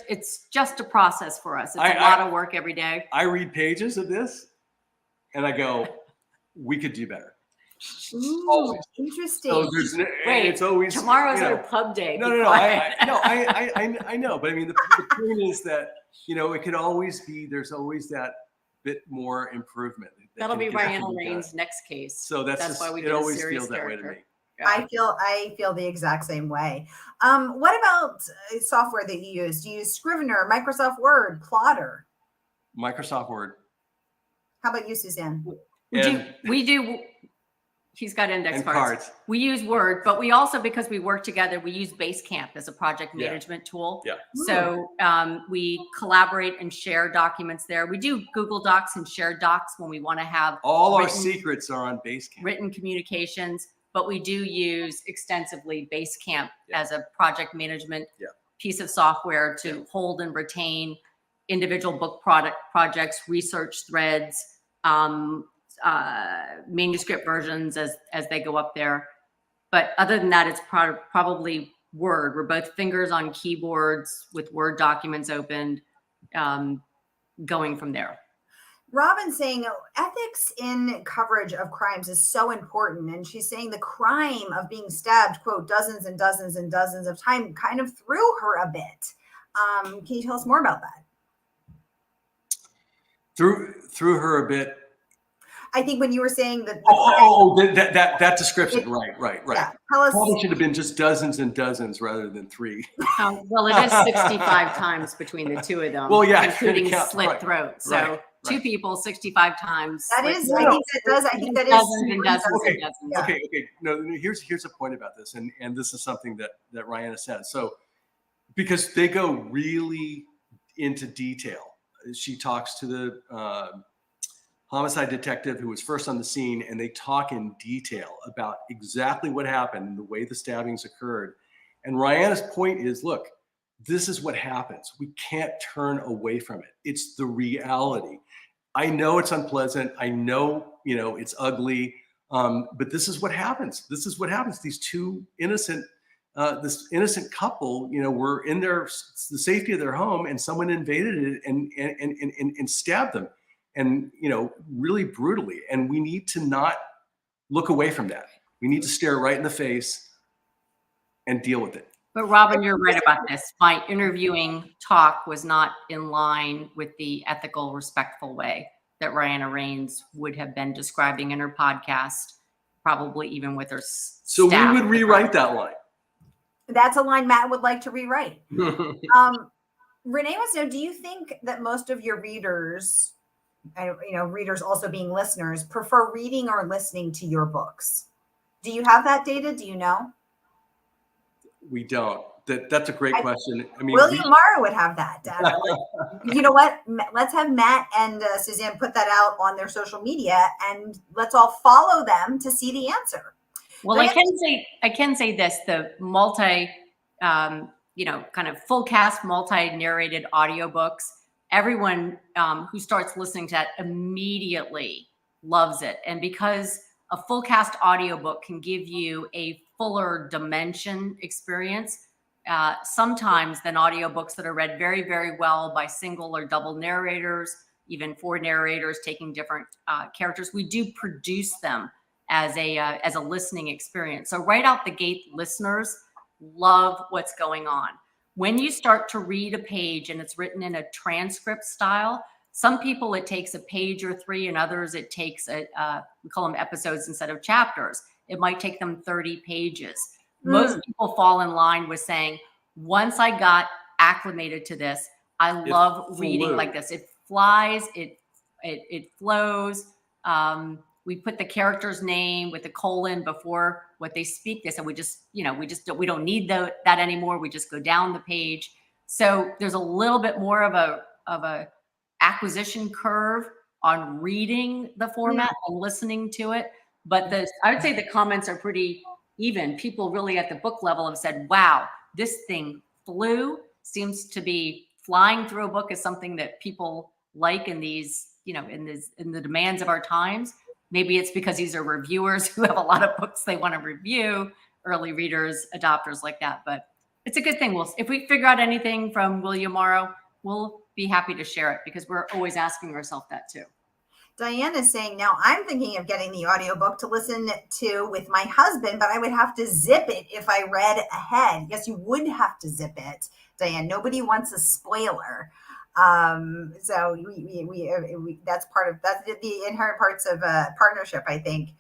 it's just a process for us. It's a lot of work every day. I read pages of this and I go, we could do better. Ooh, interesting. So it's always tomorrow's our pub day. No. I know, but I mean, the point is that it could always be. There's always that bit more improvement. That'll be Ryan Rain's next case. So that's why we it. Always feels that way to me. I feel the exact same way. What about software that you use? Do you use Scrivener, Microsoft Word, Plotter? Microsoft Word. How about you, Suzanne? We do. He's got index And cards. We use Word, but we also, because we work together, we use Basecamp as a project management tool. Yeah. So we collaborate and share documents there. We do Google Docs and shared docs when we want to have all our secrets are on Basecamp. Written communications, but we do use extensively Basecamp as a project management piece of software to hold and retain individual book projects, research threads, manuscript versions as they go up there. But other than that, it's probably Word. We're both fingers on keyboards with Word documents opened, going from there. Robin's saying ethics in coverage of crimes is so important. And she's saying the crime of being stabbed, quote, dozens and dozens and dozens of times kind of threw her a bit. Can you tell us more about that? Threw her a bit. I think when you were saying that. That description. Right. Yeah. Tell us. Probably should have been just dozens and dozens rather than 3. Well, it is 65 times between the two of them. Well, yeah, including slit throat. So two people, 65 times. That is. I think that does. I think that is dozens and dozens and dozens. Yeah. Okay. No, here's a point about this, and this is something that Rihanna says. So, because they go really into detail, she talks to the homicide detective who was first on the scene, and they talk in detail about exactly what happened and the way the stabbings occurred. And Rihanna's point is, look, this is what happens. We can't turn away from it. It's the reality. I know it's unpleasant. I know, it's ugly, but this is what happens. This is what happens. These two innocent couple, were in the safety of their home, and someone invaded it and stabbed them. And, really brutally. And we need to not look away from that. We need to stare right in the face and deal with it. But Robin, you're right about this. My interviewing talk was not in line with the ethical, respectful way that Rihanna Rains would have been describing in her podcast, probably even with her So staff. we would rewrite that line. That's a line Matt would like to rewrite. Renee wants to know, do you think that most of your readers, readers also being listeners, prefer reading or listening to your books? Do you have that data? Do you know? We don't. That's a great question. I mean, William Morrow would have that data. You know what? Let's have Matt and Suzanne put that out on their social media, and let's all follow them to see the answer. Well, I can say this: the multi, kind of full cast, multi-narrated audiobooks. Everyone who starts listening to that immediately loves it. And because a full cast audiobook can give you a fuller dimension experience, sometimes than audiobooks that are read very, very well by single or double narrators, even 4 narrators taking different characters. We do produce them as a listening experience. So right out the gate, listeners love what's going on. When you start to read a page and it's written in a transcript style, some people it takes a page or 3, and others it takes we call them episodes instead of chapters. It might take them 30 pages. Most people fall in line with saying, once I got acclimated to this, I love reading like this. It flies, it flows. We put the character's name with the colon before what they speak. They said we don't need that anymore. We just go down the page. So there's a little bit more of a acquisition curve on reading the format and listening to it. But I would say the comments are pretty even. People really at the book level have said, wow, this thing flew. Seems to be flying through a book is something that people like in these, in the demands of our times. Maybe it's because these are reviewers who have a lot of books they want to review, early readers, adopters like that. But it's a good thing. If we figure out anything from William Morrow, we'll be happy to share it, because we're always asking ourselves that too. Diane is saying, now I'm thinking of getting the audiobook to listen to with my husband, but I would have to zip it if I read ahead. Yes, you would have to zip it, Diane. Nobody wants a spoiler. So that's the inherent parts of a partnership, I think.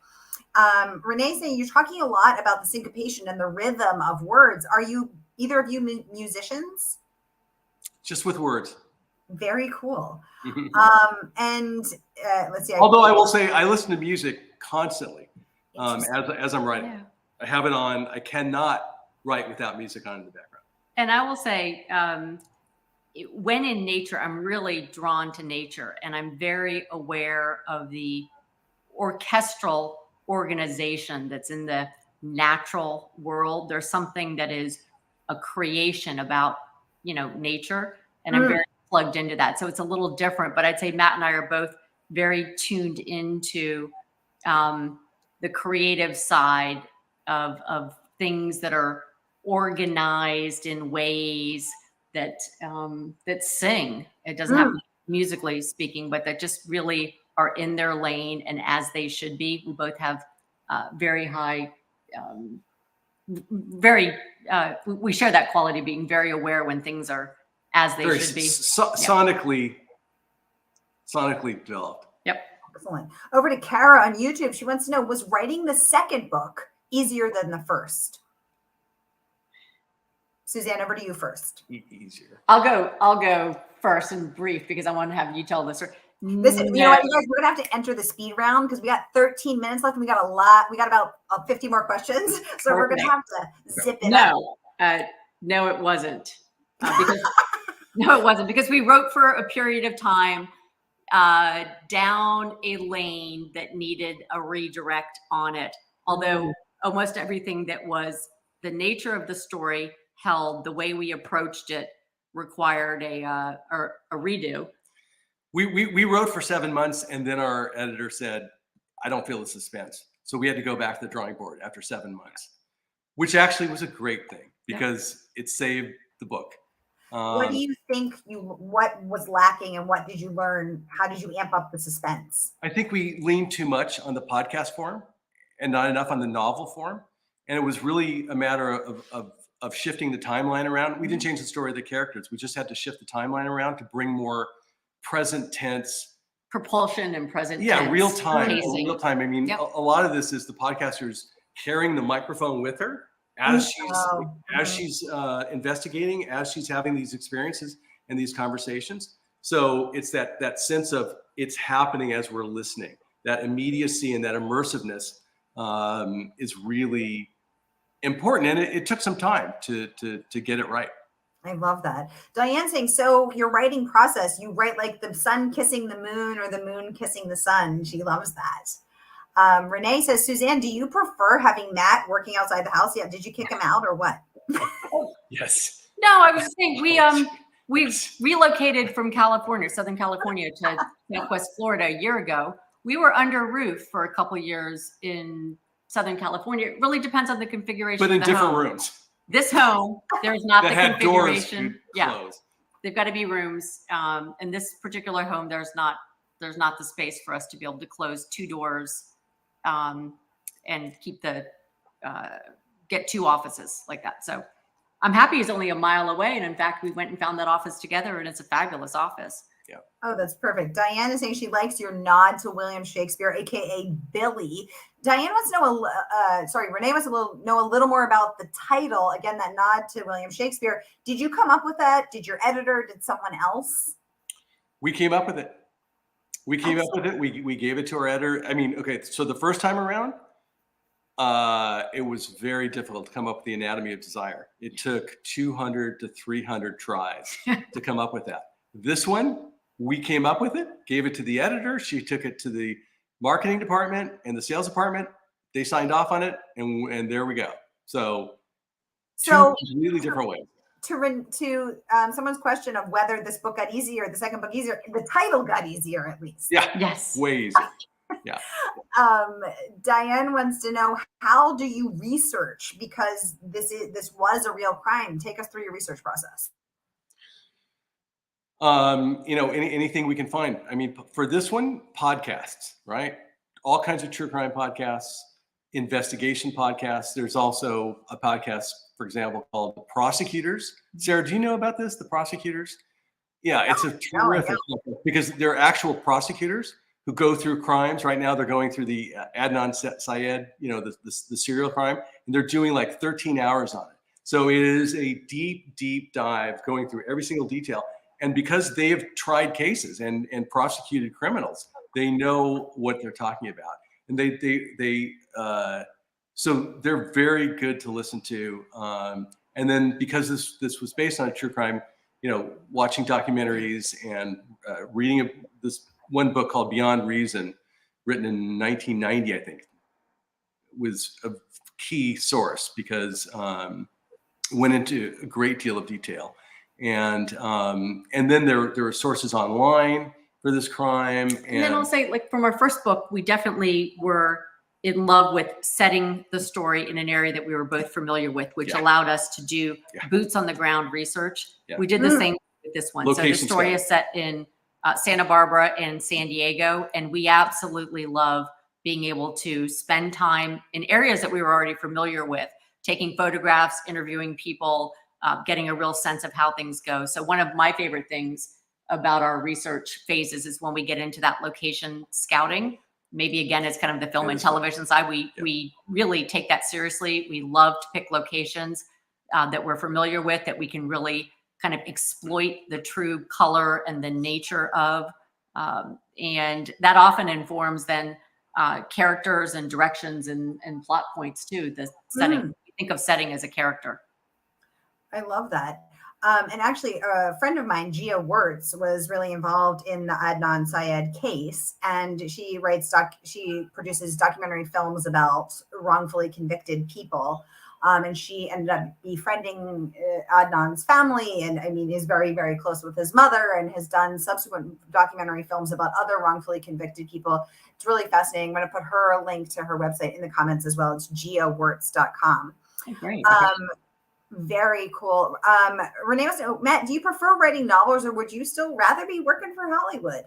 Renee saying you're talking a lot about the syncopation and the rhythm of words. Are you either of you musicians? Just with words. Very cool. And let's see. Although I will say I listen to music constantly as I'm writing. Yeah. I have it on. I cannot write without music on in the background. And I will say, when in nature, I'm really drawn to nature, and I'm very aware of the orchestral organization that's in the natural world. There's something that is a creation about, nature, and I'm very plugged into that. So it's a little different, but I'd say Matt and I are both very tuned into the creative side of things that are organized in ways that that sing. It doesn't have to be musically speaking, but that just really are in their lane and as they should be. We both have very high, we share that quality, being very aware when things are as they Very should be. sonically developed. Yep. Excellent. Over to Kara on YouTube. She wants to know, was writing the second book easier than the first? Suzanne, over to you first. Easier. I'll go first and brief because I want to have you tell this. Listen, you know what, you guys, we're gonna have to enter the speed round because we got 13 minutes left and we got a lot. We got about 50 more questions, so we're gonna have to zip it up. No, it wasn't. No, it wasn't, because we wrote for a period of time down a lane that needed a redirect on it. Although almost everything that was the nature of the story held, the way we approached it required a redo. We wrote for 7 months, and then our editor said, I don't feel the suspense. So we had to go back to the drawing board after 7 months, which actually was a great thing because it saved the book. What do you think what was lacking and what did you learn? How did you amp up the suspense? I think we leaned too much on the podcast form and not enough on the novel form. And it was really a matter of shifting the timeline around. We didn't change the story of the characters. We just had to shift the timeline around to bring more present tense propulsion and present tense. Real time. I mean, a lot of this is the podcasters carrying the microphone with her as she's investigating, as she's having these experiences and these conversations. So it's that sense of it's happening as we're listening. That immediacy and that immersiveness is really important, and it took some time to get it right. I love that. Diane saying, so your writing process, you write like the sun kissing the moon or the moon kissing the sun. She loves that. Renee says, Suzanne, do you prefer having Matt working outside the house? Yeah. Did you kick him out or what? Yes. No, I was saying we relocated from California, Southern California, to Southwest Florida a year ago. We were under roof for a couple years in Southern California. It really depends on the configuration. But in of the different home. Rooms. This home, there's not the had configuration. Doors Yeah, closed. they've got to be rooms. In this particular home, there's not the space for us to be able to close two doors and keep get two offices like that. So I'm happy he's only a mile away. And in fact, we went and found that office together, and it's a fabulous office. Yeah. Oh, that's perfect. Diane is saying she likes your nod to William Shakespeare, aka Billy. Diane wants to know, Renee wants to know a little more about the title. Again, that nod to William Shakespeare. Did you come up with that? Did your editor? Did someone else? We came up with it. We gave it to our editor. I mean, okay, so the first time around, it was very difficult to come up with the anatomy of desire. It took 200 to 300 tries to come up with that. This one, we came up with it, gave it to the editor. She took it to the marketing department and the sales department. They signed off on it, and there we go. So two completely different ways. To someone's question of whether this book got easier, the second book easier, the title got easier at least. Yeah. Yes. Way easier. Yeah. Diane wants to know, how do you research? Because this was a real crime. Take us through your research process. Anything we can find. I mean, for this one, podcasts, right? All kinds of true crime podcasts, investigation podcasts. There's also a podcast, for example, called The Prosecutors. Sarah, do you know about this? The Prosecutors? Yeah, it's a terrific podcast because they're actual prosecutors who go through crimes. Right now, they're going through the Adnan Syed, the serial crime, and they're doing like 13 hours on it. So it is a deep, deep dive going through every single detail. And because they have tried cases and prosecuted criminals, they know what they're talking about. And so they're very good to listen to. And then because this was based on a true crime, watching documentaries and reading this one book called Beyond Reason, written in 1990, I think, was a key source because it went into a great deal of detail. And then there are sources online for this crime. And then I'll say, like, from our first book, we definitely were in love with setting the story in an area that we were both familiar with, which allowed us to do boots on the ground research. We did the same with this one. So the story is set in Santa Barbara and San Diego, and we absolutely love being able to spend time in areas that we were already familiar with, taking photographs, interviewing people, getting a real sense of how things go. So one of my favorite things about our research phases is when we get into that location scouting. Maybe again, it's kind of the film and television side. We really take that seriously. We love to pick locations that we're familiar with, that we can really kind of exploit the true color and the nature of. And that often informs then characters and directions and plot points too. The setting, think of setting as a character. I love that. And actually, a friend of mine, Gia Wirtz, was really involved in the Adnan Syed case, and she produces documentary films about wrongfully convicted people. And she ended up befriending Adnan's family, and I mean, is very, very close with his mother, and has done subsequent documentary films about other wrongfully convicted people. It's really fascinating. I'm going to put her link to her website in the comments as well. It's giawirtz.com. Great. Very cool. Renee, Matt, do you prefer writing novels, or would you still rather be working for Hollywood?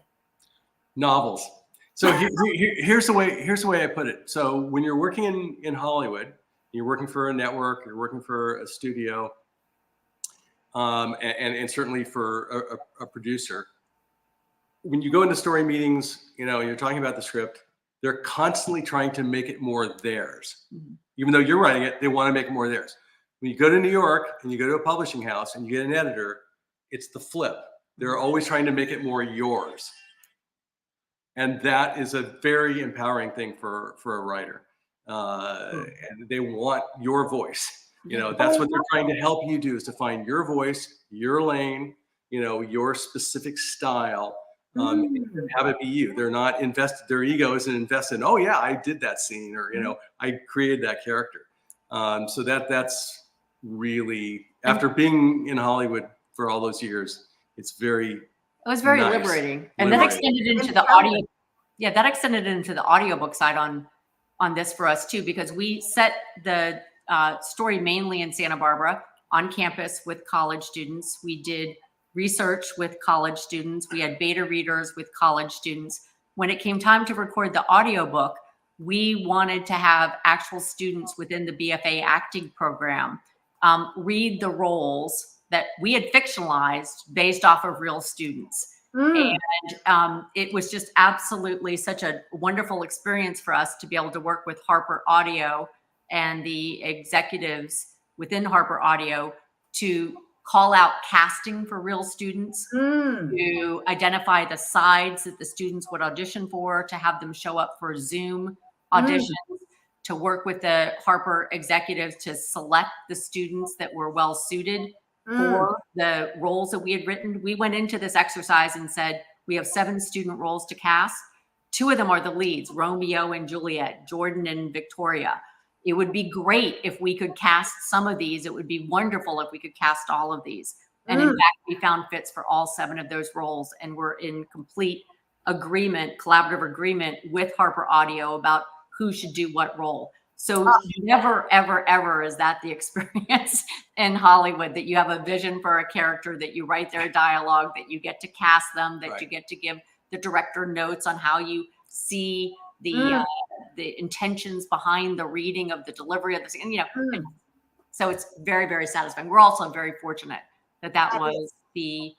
Novels. So here's the way I put it. So when you're working in Hollywood, you're working for a network, you're working for a studio, and certainly for a producer. When you go into story meetings, you're talking about the script, they're constantly trying to make it more theirs. Even though you're writing it, they want to make it more theirs. When you go to New York and you go to a publishing house and you get an editor, it's the flip. They're always trying to make it more yours. And that is a very empowering thing for a writer. And they want your voice. That's what they're trying to help you do, is to find your voice, your lane, your specific style, and have it be you. They're not invested, their ego isn't invested in, oh yeah, I did that scene, or, I created that character. So that's really, after being in Hollywood for all those years, it was very liberating. And that extended into the audio. Yeah, that extended into the audiobook side on this for us too, because we set the story mainly in Santa Barbara on campus with college students. We did research with college students. We had beta readers with college students. When it came time to record the audiobook, we wanted to have actual students within the BFA acting program read the roles that we had fictionalized based off of real students. And it was just absolutely such a wonderful experience for us to be able to work with Harper Audio and the executives within Harper Audio to call out casting for real students, to identify the sides that the students would audition for, to have them show up for Zoom auditions, to work with the Harper executives to select the students that were well suited for the roles that we had written. We went into this exercise and said, we have 7 student roles to cast. 2 of them are the leads, Romeo and Juliet, Jordan and Victoria. It would be great if we could cast some of these. It would be wonderful if we could cast all of these. And in fact, we found fits for all 7 of those roles, and we're in complete agreement, collaborative agreement with Harper Audio about who should do what role. So never, ever, ever is that the experience in Hollywood, that you have a vision for a character, that you write their dialogue, that you get to cast them, that you get to give the director notes on how you see the intentions behind the reading of the delivery of the scene. And so it's very, very satisfying. We're also very fortunate that was the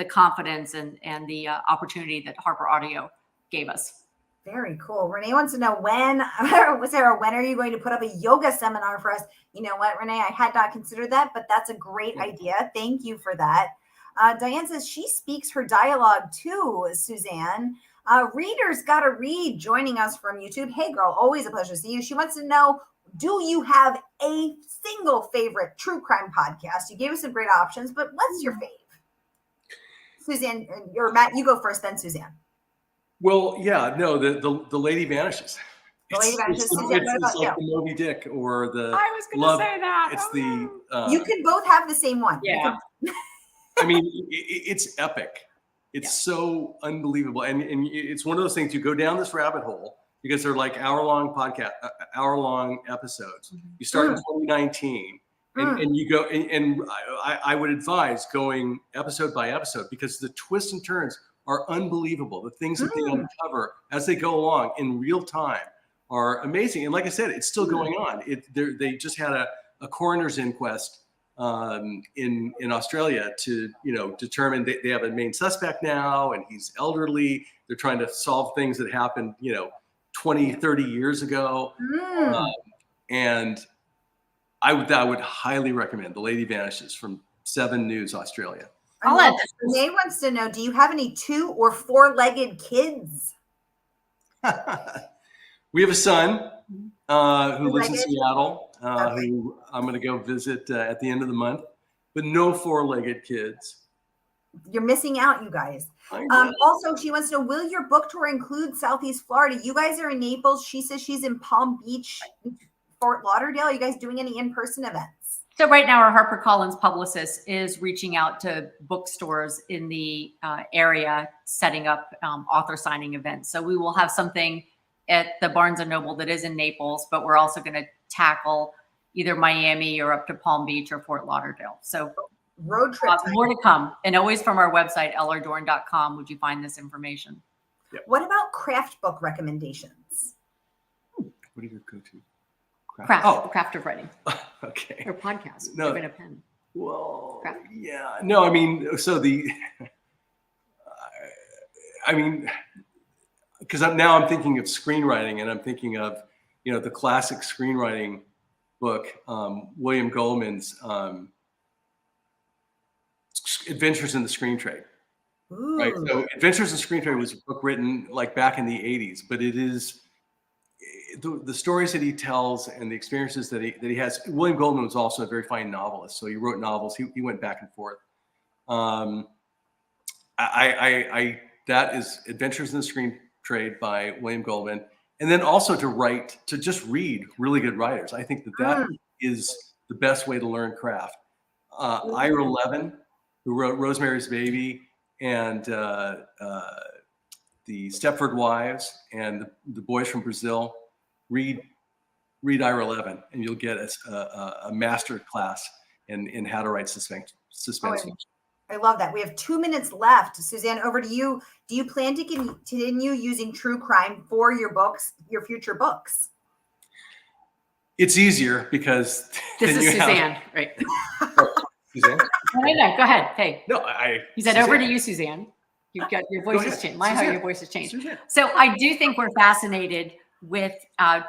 confidence and the opportunity that Harper Audio gave us. Very cool. Renee wants to know Sarah, when are you going to put up a yoga seminar for us? You know what, Renee, I had not considered that, but that's a great idea. Thank you for that. Diane says she speaks her dialogue too, Suzanne. Readers Gotta Read joining us from YouTube. Hey girl, always a pleasure to see you. She wants to know, do you have a single favorite true crime podcast? You gave us some great options, but what's your fave? Suzanne, or Matt, you go first, then Suzanne. Well, yeah, no, the Lady Vanishes. The Lady Vanishes. It's Suzanne, what about like you? the Moby Dick or the I was going to Love. say that. It's You can both have the same one. Yeah. I mean, it's epic. It's so unbelievable, and it's one of those things. You go down this rabbit hole because they're like hour-long episodes. You start in 2019. And you go, and I would advise going episode by episode because the twists and turns are unbelievable. The things that they uncover as they go along in real time are amazing. And like I said, it's still going on. They just had a coroner's inquest in Australia to determine they have a main suspect now, and he's elderly. They're trying to solve things that happened 20, 30 years ago, and I would highly recommend The Lady Vanishes from 7 News Australia. Renee wants to know, do you have any 2 or 4-legged kids? We have a son who lives in Seattle, who I'm going to go visit at the end of the month, but no 4-legged kids. You're missing out, you guys. Also, she wants to know, will your book tour include Southeast Florida? You guys are in Naples. She says she's in Palm Beach, Fort Lauderdale. Are you guys doing any in-person events? So right now, our HarperCollins publicist is reaching out to bookstores in the area, setting up author signing events. So we will have something at the Barnes & Noble that is in Naples, but we're also going to tackle either Miami or up to Palm Beach or Fort Lauderdale. So road trip more to come. And always from our website, lrdorn.com, would you find this information. Yep. What about craft book recommendations? What are your go-to? The craft of writing. Okay. Or podcast. No. Given a pen. Well, Craft. yeah. No, I mean, so because I'm thinking of screenwriting, and I'm thinking of, the classic screenwriting book, William Goldman's Adventures in the Screen Trade. Ooh. Right. So Adventures in the Screen Trade was a book written like back in the 80s, but it is the stories that he tells and the experiences that he has. William Goldman was also a very fine novelist, so he wrote novels. He went back and forth. That is Adventures in the Screen Trade by William Goldman, and then also to just read really good writers. I think that is the best way to learn craft. Ira Levin, who wrote Rosemary's Baby and the Stepford Wives and the Boys from Brazil. Read Ira Levin, and you'll get a master class in how to write suspense. I love that. We have 2 minutes left. Suzanne, over to you. Do you plan to continue using true crime for your books, your future books? It's easier because this is Suzanne, right? Suzanne? No, go ahead. Hey. No, He said, Suzanne. over to you, Suzanne. You've got your voice has changed. Your voice has changed. Suzanne. So I do think we're fascinated with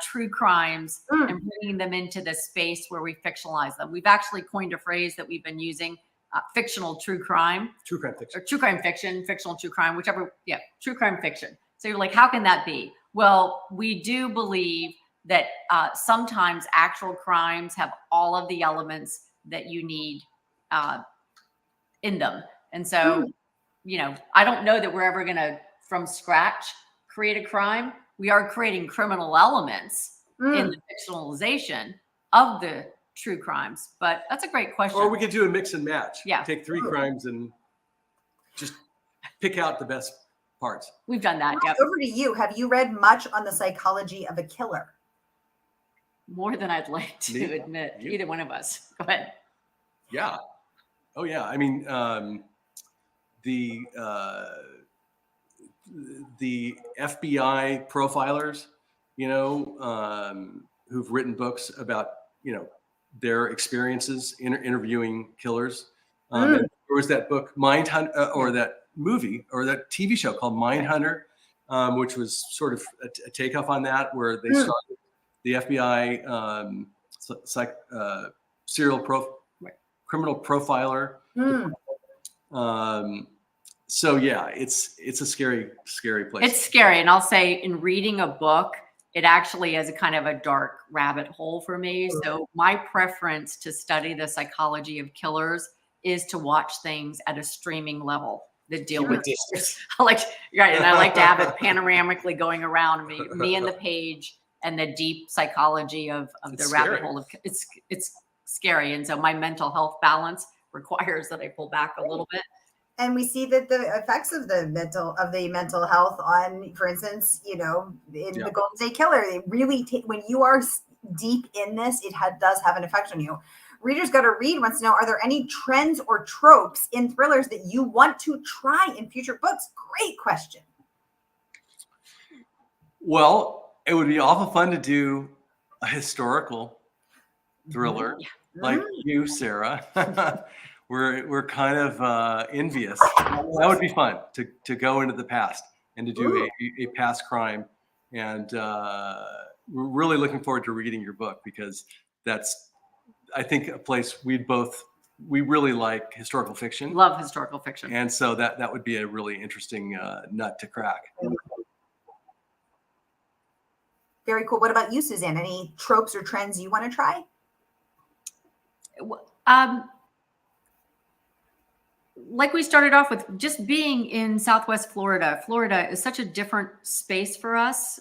true crimes and bringing them into the space where we fictionalize them. We've actually coined a phrase that we've been using, fictional true crime. True crime fiction. Or true crime fiction, fictional true crime, whichever. Yeah, true crime fiction. So you're like, how can that be? Well, we do believe that sometimes actual crimes have all of the elements that you need in them. And so, I don't know that we're ever going to, from scratch, create a crime. We are creating criminal elements in the fictionalization of the true crimes. But that's a great question. Or we could do a mix and match. Yeah. Take 3 crimes and just pick out the best parts. We've done that. Yep. Over to you. Have you read much on the psychology of a killer? More than I'd like to admit. Either one of us. Go ahead. Yeah. Oh, yeah. I mean, the FBI profilers, who've written books about, their experiences interviewing killers. And there was that book, Mindhunter, or that movie, or that TV show called Mindhunter, which was sort of a takeoff on that, where they started the FBI criminal profiler. So yeah, it's a scary place. It's scary, and I'll say, in reading a book, it actually is a kind of a dark rabbit hole for me. So my preference to study the psychology of killers is to watch things at a streaming level that deal with this. I like to have it panoramically going around me and the page, and the deep psychology of the rabbit hole. It's scary, and so my mental health balance requires that I pull back a little bit. And we see that the effects of the mental health on, for instance, in the Golden State Killer, they really when you are deep in this, it does have an effect on you. Readers Got to Read wants to know, are there any trends or tropes in thrillers that you want to try in future books? Great question. Well, it would be awful fun to do a historical thriller like you, Sarah. We're kind of envious. That would be fun to go into the past and to do a past crime. And we're really looking forward to reading your book, because that's, I think, a place we really like historical fiction. Love historical fiction. And so that would be a really interesting nut to crack. Very cool. What about you, Suzanne? Any tropes or trends you want to try? Like we started off with, just being in Southwest Florida. Florida is such a different space for us.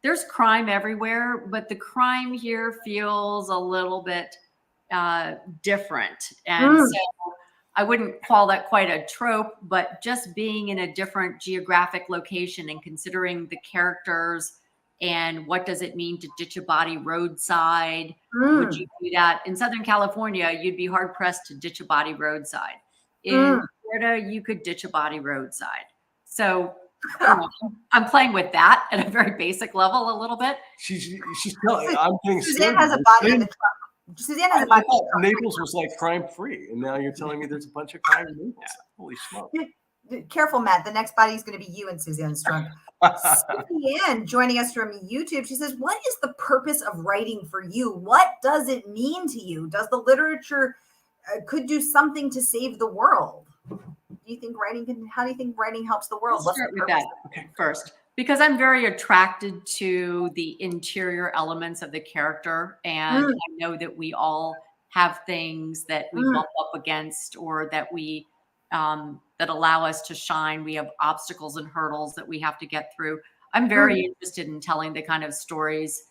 There's crime everywhere, but the crime here feels a little bit different. And so I wouldn't call that quite a trope, but just being in a different geographic location and considering the characters and what does it mean to ditch a body roadside? Would you do that? In Southern California, you'd be hard pressed to ditch a body roadside. In Florida, you could ditch a body roadside. So I'm playing with that at a very basic level a little bit. She's telling. I'm getting Suzanne has a body in the truck. Suzanne has a body. Naples was like crime free, and now you're telling me there's a bunch of crime in Naples. Holy smoke! Careful, Matt. The next body is going to be you in Suzanne's trunk. Suzanne joining us from YouTube. She says, "What is the purpose of writing for you? What does it mean to you? Does the literature could do something to save the world? Do you think writing how do you think writing helps the world?" Let's start with that first, because I'm very attracted to the interior elements of the character, and I know that we all have things that we bump up against, or that we that allow us to shine. We have obstacles and hurdles that we have to get through. I'm very interested in telling the kind of stories.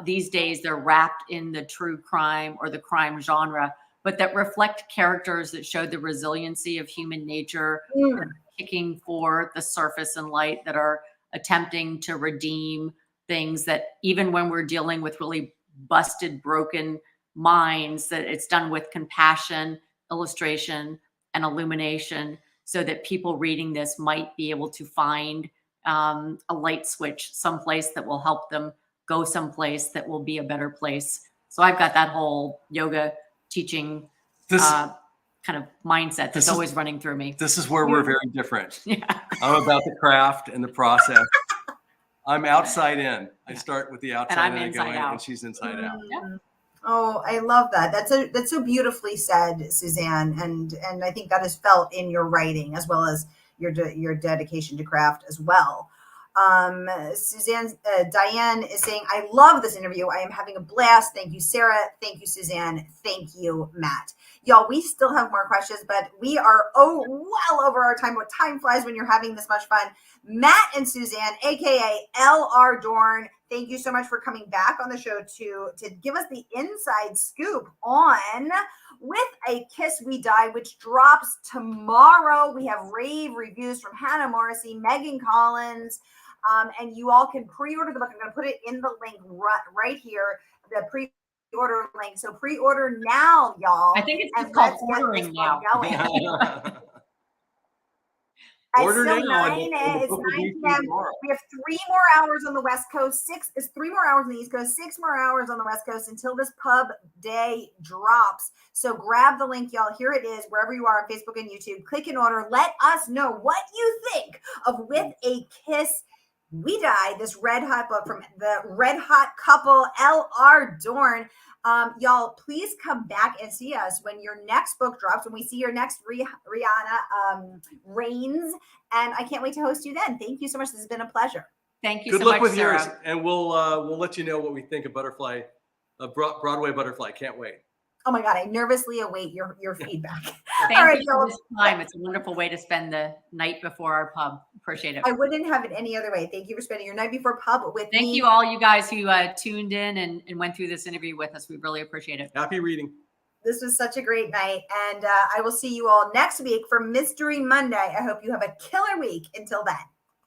These days, they're wrapped in the true crime or the crime genre, but that reflect characters that show the resiliency of human nature, that are kicking for the surface and light, that are attempting to redeem things, that even when we're dealing with really busted, broken minds, that it's done with compassion, illustration, and illumination, so that people reading this might be able to find a light switch someplace that will help them go someplace that will be a better place. So I've got that whole yoga teaching kind of mindset that's always running through me. This is where we're very different. Yeah. I'm about the craft and the process. I'm outside in. I start with the outside, and I'm I inside go in, out. and she's inside out. Yeah. Oh, I love that. That's so beautifully said, Suzanne, and I think that is felt in your writing as well as your dedication to craft as well. Suzanne, Diane is saying, "I love this interview. I am having a blast. Thank you, Sarah. Thank you, Suzanne. Thank you, Matt." Y'all, we still have more questions, but we are well over our time. What time flies when you're having this much fun. Matt and Suzanne, aka LR Dorn, thank you so much for coming back on the show to give us the inside scoop on With a Kiss We Die, which drops tomorrow. We have rave reviews from Hannah Morrissey, Megan Collins, and you all can pre-order the book. I'm going to put it in the link right here, the pre-order link. So pre-order now, y'all. I think it's just called ordering now. Order still now. 9 and the It's book will 9 be to you p.m. tomorrow. We have 3 more hours on the West Coast. 6 is 3 more hours on the East Coast. 6 more hours on the West Coast until this pub day drops. So grab the link, y'all. Here it is, wherever you are on Facebook and YouTube. Click and order. Let us know what you think of With a Kiss We Die, this red hot book from the red hot couple, L.R. Dorn. Y'all, please come back and see us when your next book drops, when we see your next Rihanna reigns. And I can't wait to host you then. Thank you so much. This has been a pleasure. Thank you Good so luck much, with Sarah. yours, and we'll let you know what we think of Butterfly, Broadway Butterfly. Can't wait. Oh my God, I nervously await your feedback. Thank All right, you for y'all. this time. It's a wonderful way to spend the night before our pub. Appreciate it. I wouldn't have it any other way. Thank you for spending your night before pub with me. Thank you all you guys who tuned in and went through this interview with us. We really appreciate it. Happy reading. This was such a great night. And I will see you all next week for Mystery Monday. I hope you have a killer week. Until then.